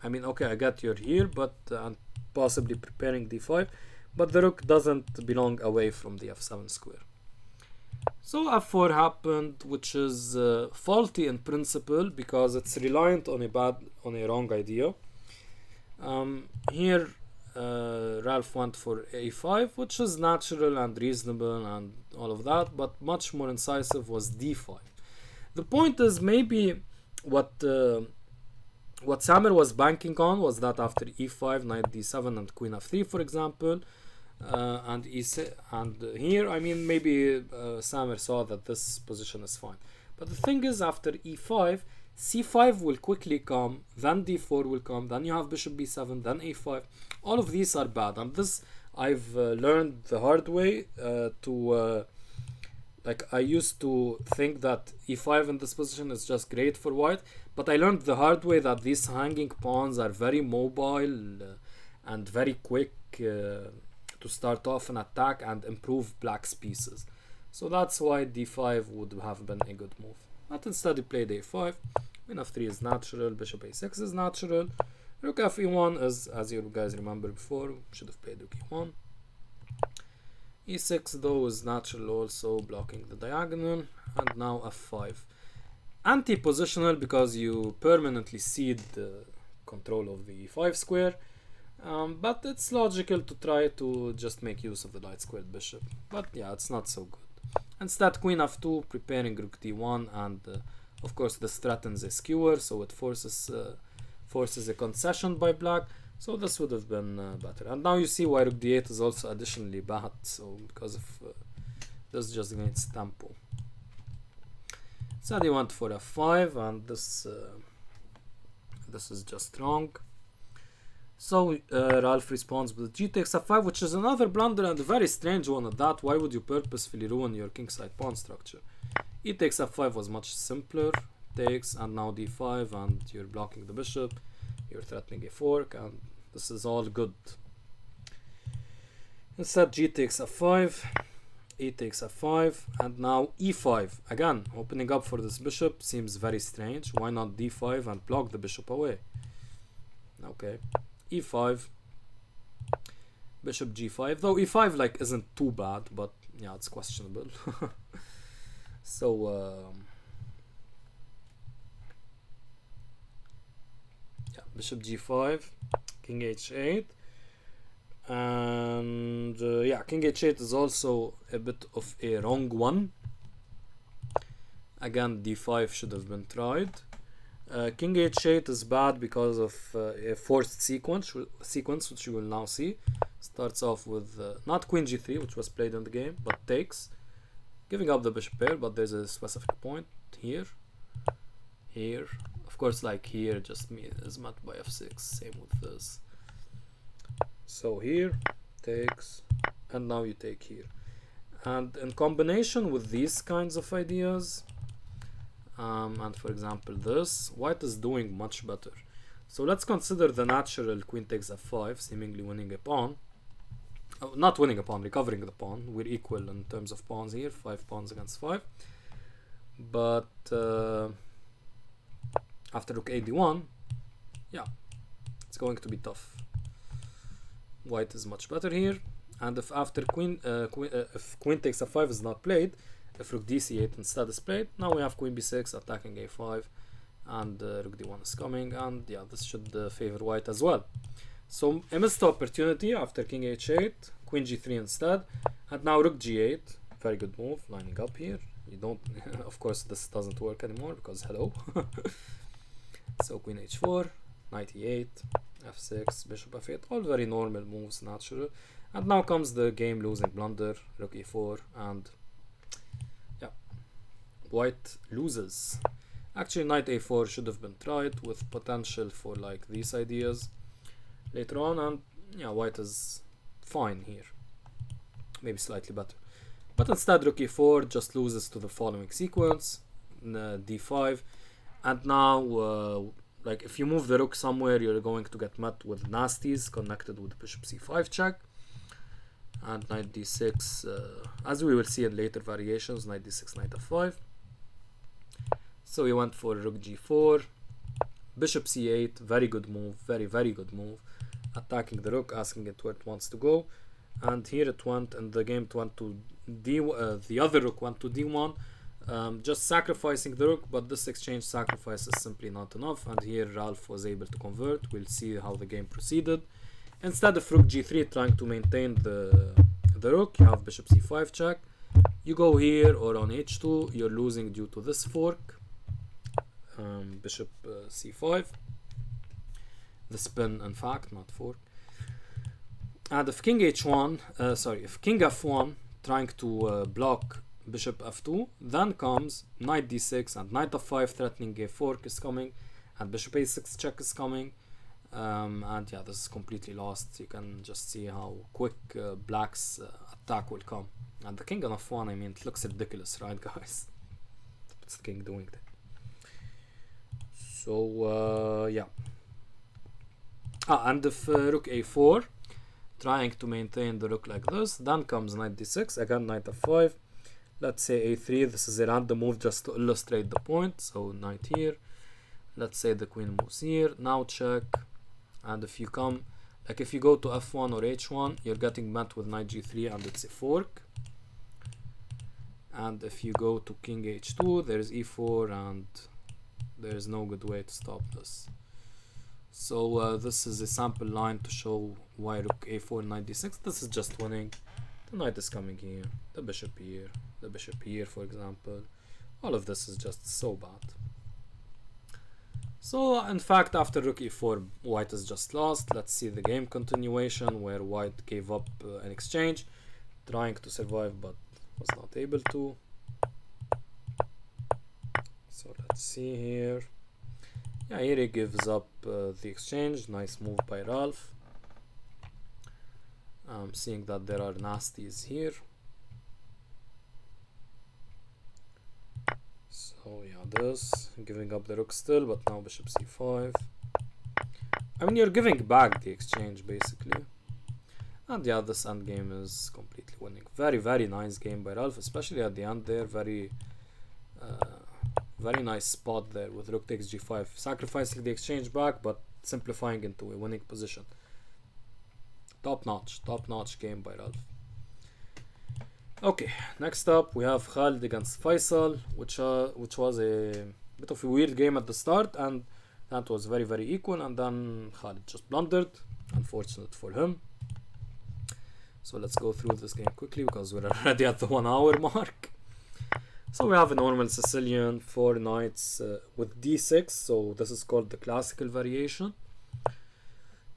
Speaker 1: I mean, okay, I get you're here, but and possibly preparing d5, but the rook doesn't belong away from the f7 square. So f4 happened, which is faulty in principle because it's reliant on a wrong idea. Here Ralph went for a5, which is natural and reasonable and all of that, but much more incisive was d5. The point is, maybe what Samer was banking on was that after e5, knight d7 and queen f3, for example, and here, I mean, maybe Samer saw that this position is fine. But the thing is, after e5, c5 will quickly come, then d4 will come, then you have bishop b7, then a5. All of these are bad, and this I've learned the hard way like I used to think that e5 in this position is just great for white, but I learned the hard way that these hanging pawns are very mobile and very quick to start off an attack and improve black's pieces. So that's why d5 would have been a good move. But instead he played a5, queen f3 is natural, bishop a6 is natural, Rook f e1 is, as you guys remember before, should have played rook e1. e6 though is natural, also blocking the diagonal. And now f5. Anti-positional because you permanently cede the control of the e5 square. But it's logical to try to just make use of the light squared bishop. But yeah, it's not so good. Instead, queen f2, preparing rook d1, and of course this threatens a skewer, so it forces a concession by black. So this would have been better. And now you see why rook d8 is also additionally bad. So because of this just gains tempo. So they went for f5, and this is just wrong. So Ralph responds with g takes f5, which is another blunder and a very strange one at that. Why would you purposefully ruin your kingside pawn structure? E takes f5 was much simpler. Takes, and now d5, and you're blocking the bishop. You're threatening a fork, and this is all good. Instead, g takes f5, e takes f5, and now e5. Again, opening up for this bishop seems very strange. Why not d5 and block the bishop away? Okay, e5, bishop g5. Though e5 like isn't too bad, but yeah, it's questionable. So yeah, bishop g5, king h8, and yeah, king h8 is also a bit of a wrong one. Again, d5 should have been tried. King h8 is bad because of a forced sequence which you will now see. Starts off with not queen g3, which was played in the game, but takes, giving up the bishop pair, but there's a specific point here, here. Of course, like here, just is met by f6. Same with this. So here, takes, and now you take here. And in combination with these kinds of ideas, and for example this, white is doing much better. So let's consider the natural queen takes f5, seemingly winning a pawn. Not winning a pawn, recovering the pawn. We're equal in terms of pawns here, 5 pawns against 5. But after rook ad1, yeah, it's going to be tough. White is much better here, and if after if queen takes f5 is not played, if rook dc8 instead is played, now we have queen b6 attacking a5, and rook d1 is coming, and yeah, this should favor white as well. So a missed opportunity after king h8, queen g3 instead, and now rook g8, very good move, lining up here. You don't, of course this doesn't work anymore because hello. So queen h4, knight e8, f6, bishop f8, all very normal moves, natural. And now comes the game losing blunder, rook e4, and yeah, white loses. Actually, knight a4 should have been tried with potential for like these ideas later on, and yeah, white is fine here, maybe slightly better. But instead, rook e4 just loses to the following sequence, d5, and now like if you move the rook somewhere, you're going to get met with nasties connected with bishop c5 check, and knight d6, as we will see in later variations, knight d6, knight f5. So we went for rook g4, bishop c8, very good move, very good move, attacking the rook, asking it where it wants to go, and here it went, and the game it went to the other rook went to d1, just sacrificing the rook, but this exchange sacrifice is simply not enough, and here Ralph was able to convert. We'll see how the game proceeded. Instead of rook g3 trying to maintain the rook, you have bishop c5 check. You go here or on h2, you're losing due to this fork, bishop c5, the spin in fact, not fork. And if king h1, if king f1 trying to block bishop f2, then comes knight d6 and knight f5 threatening a fork is coming, and bishop a6 check is coming, and yeah, this is completely lost. You can just see how quick black's attack will come. And the king on f1, I mean, it looks ridiculous, right guys? What's the king doing there? So yeah, and if rook a4 trying to maintain the rook like this, then comes knight d6, again knight f5, let's say a3, this is a random move just to illustrate the point, so knight here, let's say the queen moves here, now check, and if you come, like if you go to f1 or h1, you're getting met with knight g3 and it's a fork. And if you go to king h2, there's e4 and there's no good way to stop this. So this is a sample line to show why rook a4 knight d6. This is just winning. The knight is coming here, the bishop here, the bishop here, for example. All of this is just so bad. So in fact, after rook e4, white is just lost. Let's see the game continuation, where white gave up an exchange, trying to survive but was not able to. So let's see here. Yeah, here he gives up the exchange. Nice move by Ralph. Seeing that there are nasties here. So yeah, this giving up the rook still, but now bishop c5. I mean, you're giving back the exchange basically. And yeah, this endgame is completely winning. Very, very nice game by Ralph, especially at the end there. Very nice spot there with rook takes g5, sacrificing the exchange back, but simplifying into a winning position. Top notch game by Ralph. Okay, next up we have Khaled against Faisal, which was a bit of a weird game at the start, and that was very, very equal, and then Khaled just blundered. Unfortunate for him. So let's go through this game quickly because we're already at the 1 hour mark. So we have a normal Sicilian 4 knights with d6, so this is called the classical variation.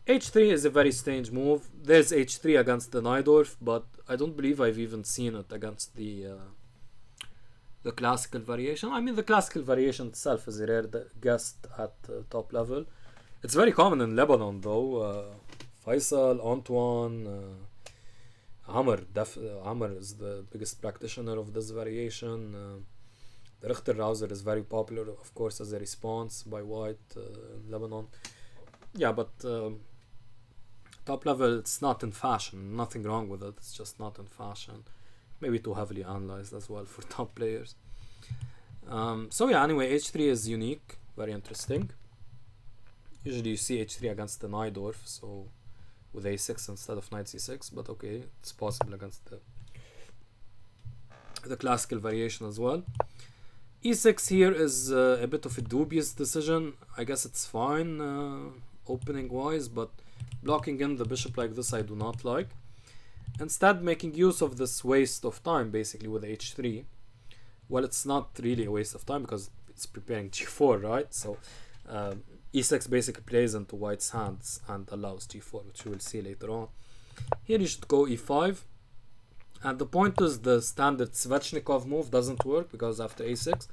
Speaker 1: h3 is a very strange move. There's h3 against the Najdorf, but I don't believe I've even seen it against the classical variation. I mean, the classical variation itself is a rare guest at top level. It's very common in Lebanon though. Faisal, Antoine, Amr is the biggest practitioner of this variation. The Richter Rouser is very popular, of course, as a response by white in Lebanon. Yeah, but top level, it's not in fashion. Nothing wrong with it. It's just not in fashion. Maybe too heavily analyzed as well for top players. So yeah, anyway, h3 is unique. Very interesting. Usually you see h3 against the Najdorf, so with a6 instead of knight c6, but okay, it's possible against the classical variation as well. e6 here is a bit of a dubious decision. I guess it's fine opening wise, but blocking in the bishop like this I do not like. Instead, making use of this waste of time basically with h3. Well, it's not really a waste of time because it's preparing g4, right? So e6 basically plays into white's hands and allows g4, which we will see later on. Here you should go e5, and the point is the standard Svechnikov move doesn't work because after a6,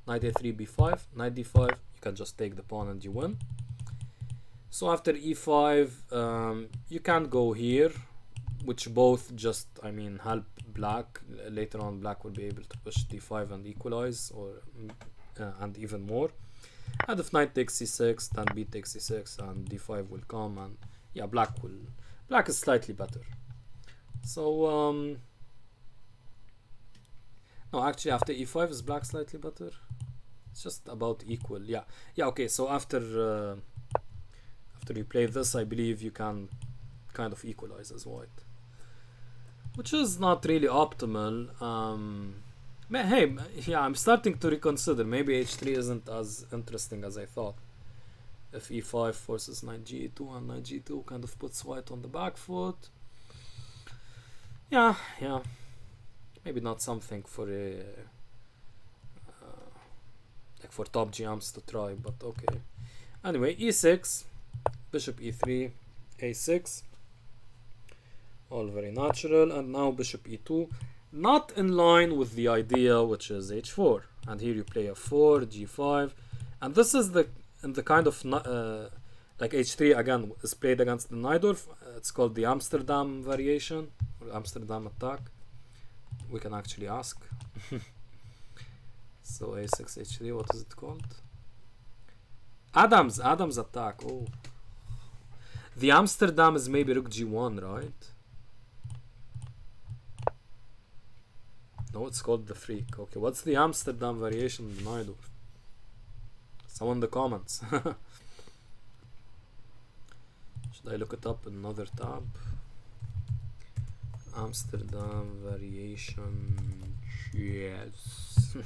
Speaker 1: knight a3, b5, knight d5, you can just take the pawn and you win. So after e5, you can't go here, which both just, I mean, help black. Later on, black will be able to push d5 and equalize, or and even more. And if knight takes c6, then b takes c6, and d5 will come, and yeah, black is slightly better. So no, actually after e5 is black slightly better. It's just about equal. Yeah. Okay. So after you play this, I believe you can kind of equalize as white, which is not really optimal. Hey, yeah, I'm starting to reconsider. Maybe h3 isn't as interesting as I thought. If e5 forces knight g2 and knight g2 kind of puts white on the back foot. Yeah. Maybe not something for a like for top GMs to try, but okay. Anyway, e6, bishop e3, a6, all very natural, and now bishop e2. Not in line with the idea, which is h4, and here you play f4, g5, and this is the kind of like h3 again is played against the Najdorf. It's called the Amsterdam variation or Amsterdam attack. We can actually ask. So a6 h3, what is it called? Adams attack. Oh, the Amsterdam is maybe rook g1, right? No, it's called the freak. Okay, what's the Amsterdam variation of the Najdorf? Someone in the comments. Should I look it up in another tab? Amsterdam variation chess.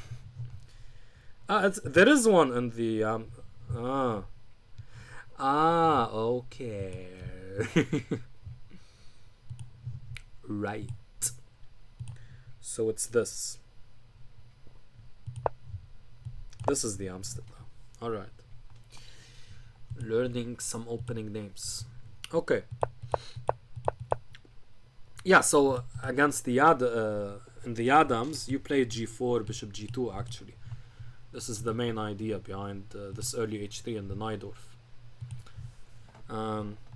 Speaker 1: There is one in the okay. Right. So it's this. This is the Amsterdam. Alright. Learning some opening names. Okay. Yeah, so against the in the Adams, you play g4, bishop g2 actually. This is the main idea behind this early h3 and the Najdorf.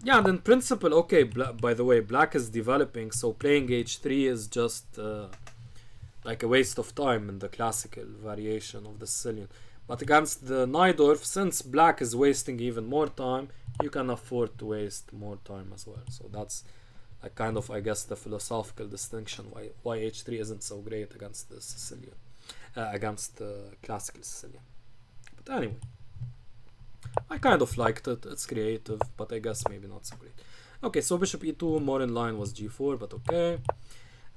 Speaker 1: Yeah, and in principle, okay, by the way, black is developing, so playing h3 is just like a waste of time in the classical variation of the Sicilian. But against the Najdorf, since black is wasting even more time, you can afford to waste more time as well. So that's a kind of, I guess, the philosophical distinction why h3 isn't so great against the Sicilian, against the classical Sicilian. But anyway, I kind of liked it. It's creative, but I guess maybe not so great. Okay, so bishop e2, more in line was g4, but okay.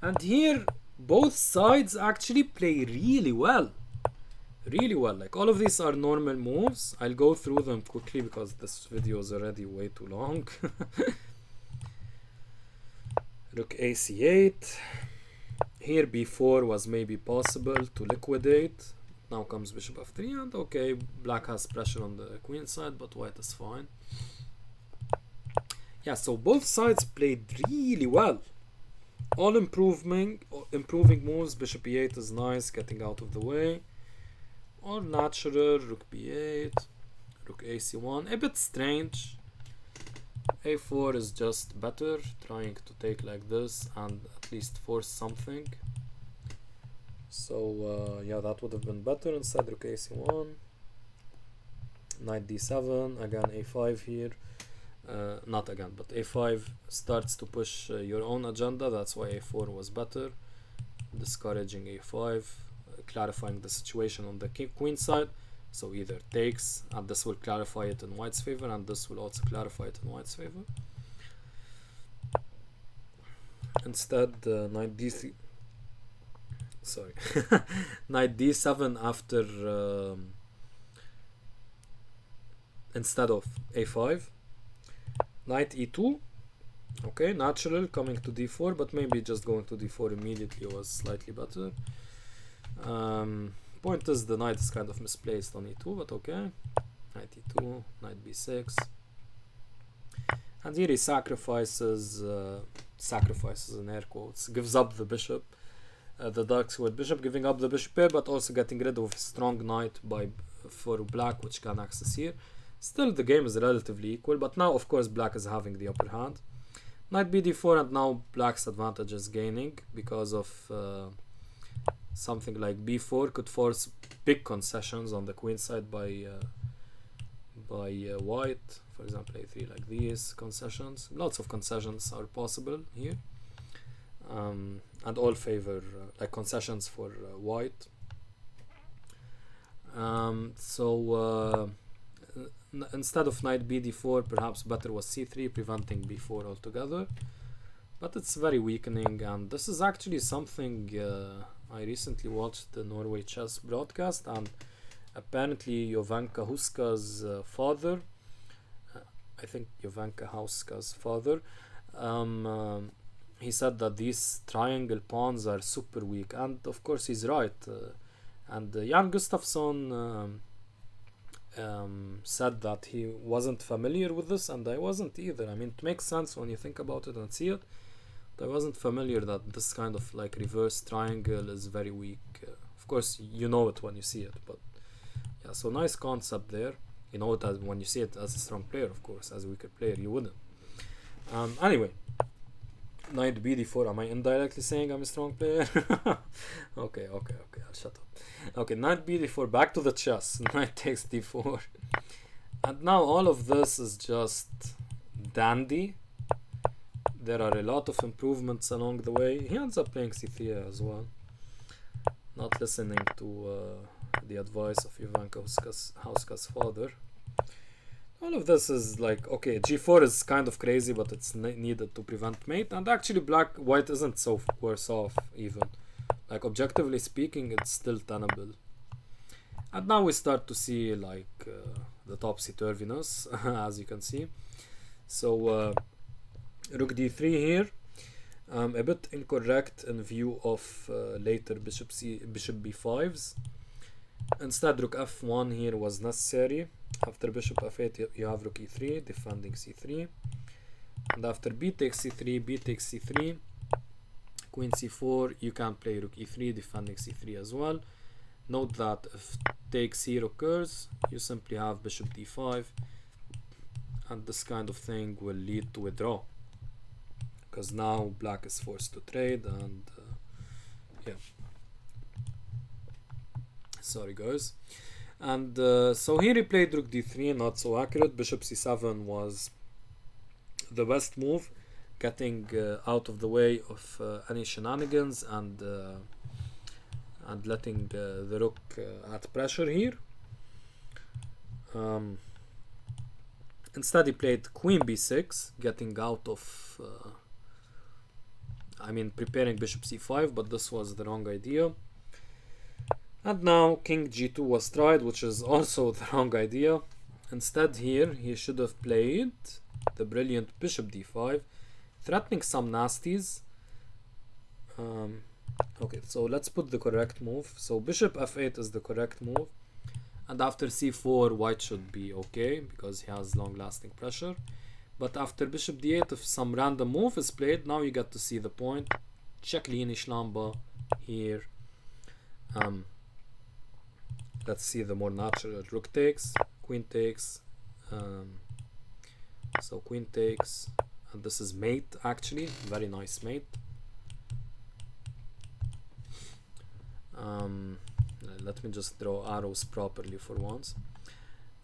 Speaker 1: And here, both sides actually play really well. Really well. Like, all of these are normal moves. I'll go through them quickly because this video is already way too long. Rook ac8. Here b4 was maybe possible to liquidate. Now comes bishop f3, and okay, black has pressure on the queen side, but white is fine. Yeah, so both sides played really well. All improving moves. Bishop e8 is nice, getting out of the way. Or natural, rook b8, rook ac1. A bit strange. a4 is just better, trying to take like this and at least force something. So yeah, that would have been better. Instead, rook ac1, knight d7, again a5 here. Not again, but a5 starts to push your own agenda. That's why a4 was better. Discouraging a5, clarifying the situation on the queen side. So either takes, and this will clarify it in white's favor, and this will also clarify it in white's favor. Instead, knight d3. Sorry, knight d7 after instead of a5. Knight e2. Okay, natural, coming to d4, but maybe just going to d4 immediately was slightly better. Point is the knight is kind of misplaced on e2, but okay. Knight e2, knight b6, and here he sacrifices in air quotes, gives up the bishop, the dark squared bishop, giving up the bishop pair, but also getting rid of his strong knight for black, which can access here. Still, the game is relatively equal, but now of course black is having the upper hand. Knight bd4, and now black's advantage is gaining because of something like b4 could force big concessions on the queen side by white. For example, a3 like these concessions. Lots of concessions are possible here, and all favor like concessions for white. Instead of knight bd4, perhaps better was c3, preventing b4 altogether. But it's very weakening, and this is actually something I recently watched the Norway chess broadcast, and apparently Jovanka Huska's father, I think Jovanka Huska's father, he said that these triangle pawns are super weak, and of course he's right. And Jan Gustafsson said that he wasn't familiar with this, and I wasn't either. I mean, it makes sense when you think about it and see it. I wasn't familiar that this kind of like reverse triangle is very weak. Of course, you know it when you see it, but yeah, so nice concept there. You know it as when you see it as a strong player, of course. As a weaker player, you wouldn't. Anyway, knight bd4. Am I indirectly saying I'm a strong player? Okay, I'll shut up. Okay, knight bd4. Back to the chess. Knight takes d4, and now all of this is just dandy. There are a lot of improvements along the way. He ends up playing c3 as well, not listening to the advice of Jovanka Huska's father. All of this is like, okay, g4 is kind of crazy, but it's needed to prevent mate. And actually white isn't so worse off even. Like objectively speaking, it's still tenable. And now we start to see like the topsy-turviness, as you can see. So rook d3 here, a bit incorrect in view of later bishop b5s. Instead, rook f1 here was necessary. After bishop f8, you have rook e3, defending c3. And after b takes c3, b takes c3, queen c4, you can play rook e3, defending c3 as well. Note that if takes here occurs, you simply have bishop d5, and this kind of thing will lead to a draw, because now black is forced to trade. And yeah, sorry guys. And so here he played rook d3, not so accurate. Bishop c7 was the best move, getting out of the way of any shenanigans and letting the rook at pressure here. Instead he played queen b6, getting out of preparing bishop c5, but this was the wrong idea. And now king g2 was tried, which is also the wrong idea. Instead here he should have played the brilliant bishop d5, threatening some nasties. Okay, so let's put the correct move. So bishop f8 is the correct move, and after c4 white should be okay because he has long-lasting pressure. But after bishop d8, if some random move is played, now you get to see the point. Cheklini Shlamba here. Let's see the more natural. Rook takes, queen takes. So queen takes, and this is mate actually, very nice mate. Let me just draw arrows properly for once.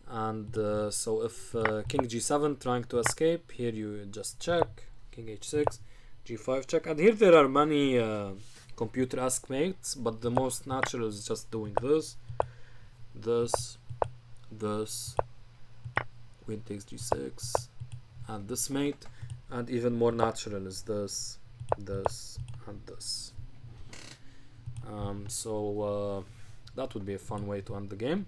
Speaker 1: And so if king g7 trying to escape, here you just check, king h6, g5 check. And here there are many computer-esque mates, but the most natural is just doing this, queen takes g6, and this mate. And even more natural is this, and this. So that would be a fun way to end the game.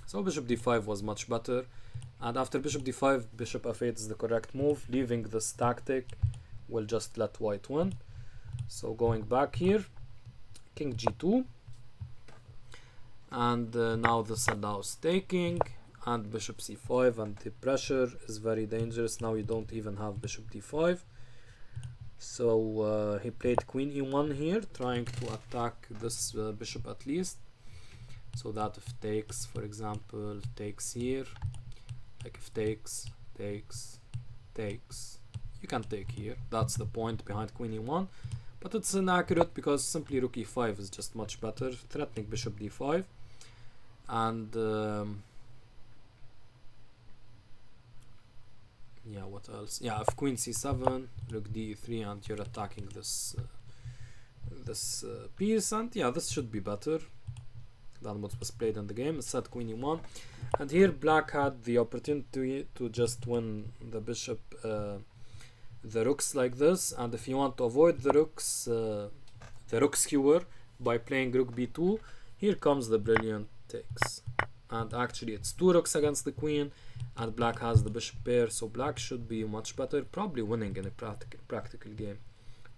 Speaker 1: So bishop d5 was much better, and after bishop d5, bishop f8 is the correct move. Leaving this tactic will just let white win. So going back here, king g2, and now this allows taking, and bishop c5, and the pressure is very dangerous. Now you don't even have bishop d5. So he played queen e1 here, trying to attack this bishop at least, so that if takes, for example, takes here, like if takes, you can take here. That's the point behind queen e1, but it's inaccurate because simply rook e5 is just much better, threatening bishop d5. And yeah, what else? Yeah, if queen c7, rook d3, and you're attacking this piece, and yeah, this should be better than what was played in the game. Instead, queen e1, and here black had the opportunity to just win the bishop, the rooks like this. And if you want to avoid the rooks skewer by playing rook b2, here comes the brilliant takes. And actually it's two rooks against the queen, and black has the bishop pair, so black should be much better, probably winning in a practical game,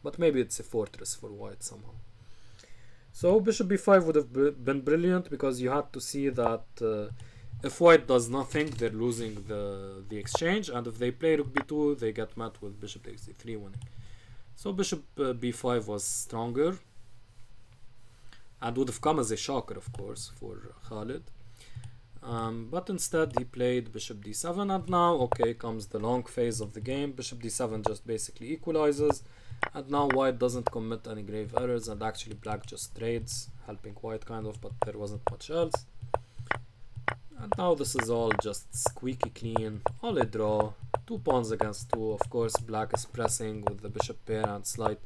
Speaker 1: but maybe it's a fortress for white somehow. So bishop b5 would have been brilliant, because you had to see that if white does nothing, they're losing the exchange, and if they play rook b2, they get met with bishop takes d3 winning. So bishop b5 was stronger, and would have come as a shocker, of course, for Khaled. But instead he played bishop d7, and now okay comes the long phase of the game. Bishop d7 just basically equalizes, and now white doesn't commit any grave errors, and actually black just trades, helping white kind of, but there wasn't much else. And now this is all just squeaky clean, all a draw, 2 pawns against 2. Of course black is pressing with the bishop pair and slight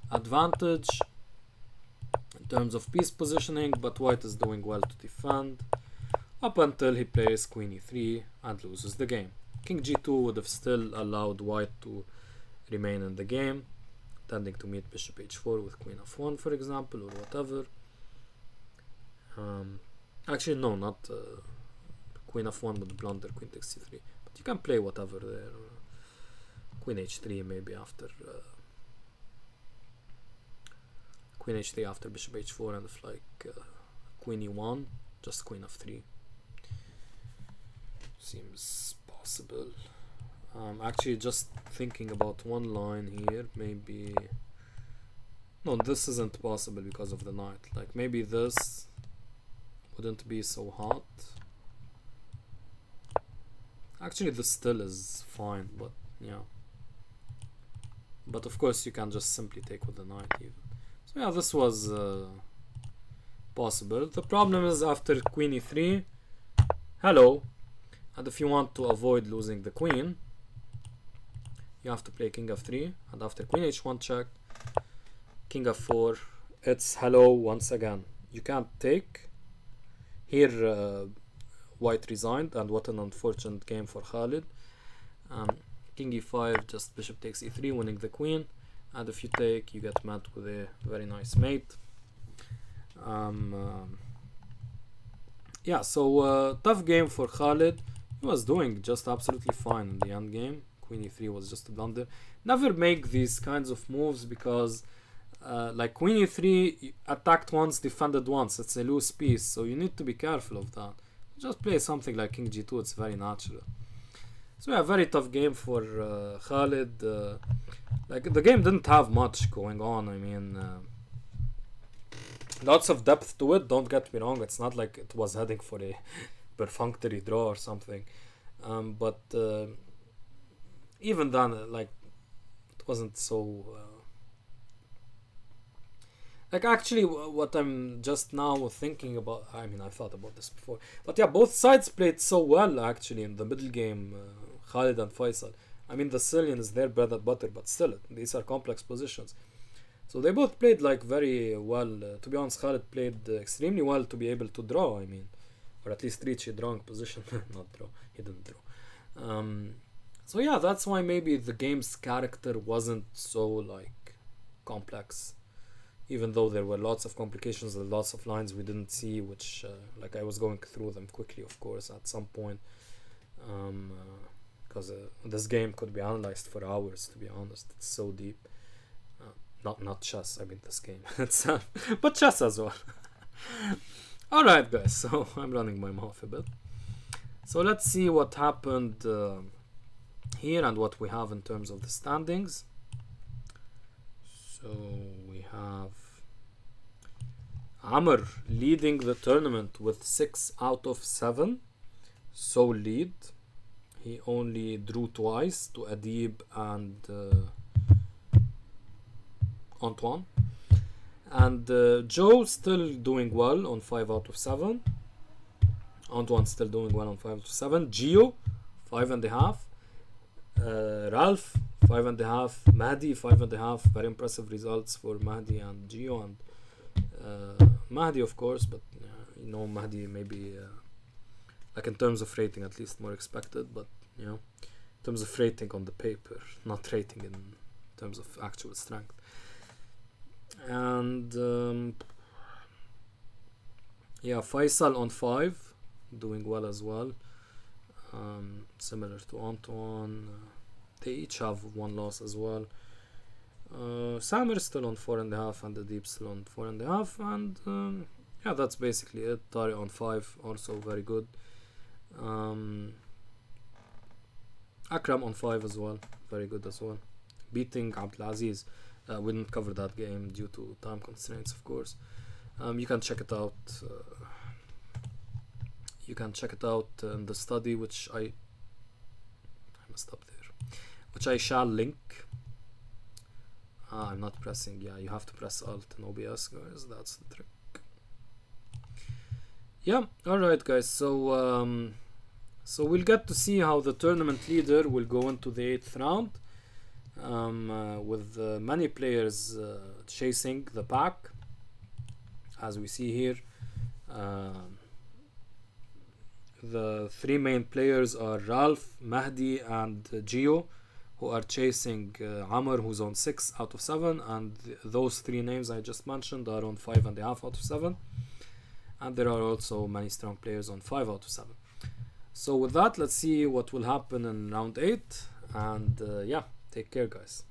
Speaker 1: advantage in terms of piece positioning, but white is doing well to defend. up until he plays queen e3 and loses the game. King g2 would have still allowed white to remain in the game, tending to meet bishop h4 with queen f1, for example, or whatever. Actually, no, not queen f1 with blunder, queen takes c3. But you can play whatever there. Queen h3 maybe after queen h3 after bishop h4, and if like queen e1, just queen f3 seems possible. Actually, just thinking about one line here, maybe no, this isn't possible because of the knight. Like maybe this wouldn't be so hot. Actually, this still is fine, but yeah. But of course, you can just simply take with the knight even. So yeah, this was possible. The problem is after queen e3, hello, and if you want to avoid losing the queen, you have to play king f3, and after queen h1 check, king f4, it's hello once again. You can't take. Here white resigned, and what an unfortunate game for Khaled. King e5, just bishop takes e3, winning the queen, and if you take, you get met with a very nice mate. Yeah, so tough game for Khaled. He was doing just absolutely fine in the end game. Queen e3 was just a blunder. Never make these kinds of moves because like queen e3 attacked once, defended once. It's a loose piece, so you need to be careful of that. Just play something like king g2, it's very natural. So yeah, very tough game for Khaled. Like the game didn't have much going on. I mean, lots of depth to it, don't get me wrong. It's not like it was heading for a perfunctory draw or something. But even then, like, it wasn't so... like, actually, what I'm just now thinking about... I mean, I thought about this before. But yeah, both sides played so well, actually, in the middle game, Khaled and Faisal. I mean, the Sicilian is their bread and butter, but still, these are complex positions. So they both played, like, very well. To be honest, Khaled played extremely well to be able to draw, I mean. Or at least reach a drawing position. Not draw. He didn't draw. So yeah, that's why maybe the game's character wasn't so, like, complex. Even though there were lots of complications and lots of lines we didn't see, which, like, I was going through them quickly, of course, at some point. Because this game could be analyzed for hours, to be honest. It's so deep. Not chess, I mean this game itself, but chess as well. Alright guys, so I'm running my mouth a bit. So let's see what happened here and what we have in terms of the standings. So we have Amr leading the tournament with 6 out of 7. So lead. He only drew twice to Adib and Antoine. And Joe still doing well on 5 out of 7. Antoine still doing well on 5 out of 7. Gio, 5.5. Ralph, 5.5. Mahdi, 5.5. Very impressive results for Mahdi and Gio. And Mahdi, of course, but you know, Mahdi maybe, like in terms of rating, at least more expected, but you know, in terms of rating on the paper, not rating in terms of actual strength. And yeah, Faisal on 5, doing well as well. Similar to Antoine, they each have 1 loss as well. Samer is still on 4.5, and Adib still on 4.5, and yeah, that's basically it. Tari on 5, also very good. Akram on 5 as well, very good as well. Beating Abdelaziz. We didn't cover that game due to time constraints, of course. You can check it out. You can check it out in the study, which I messed up there, which I shall link. I'm not pressing. Yeah, you have to press Alt in OBS, guys. That's the trick. Yeah. All right, guys. So so we'll get to see how the tournament leader will go into the 8th round. With many players chasing the pack, as we see here. the three main players are Ralph, Mahdi, and Gio, who are chasing Amr, who's on 6 out of 7, and those three names I just mentioned are on 5.5 out of 7. And there are also many strong players on 5 out of 7. So with that, let's see what will happen in round 8. And yeah, take care, guys.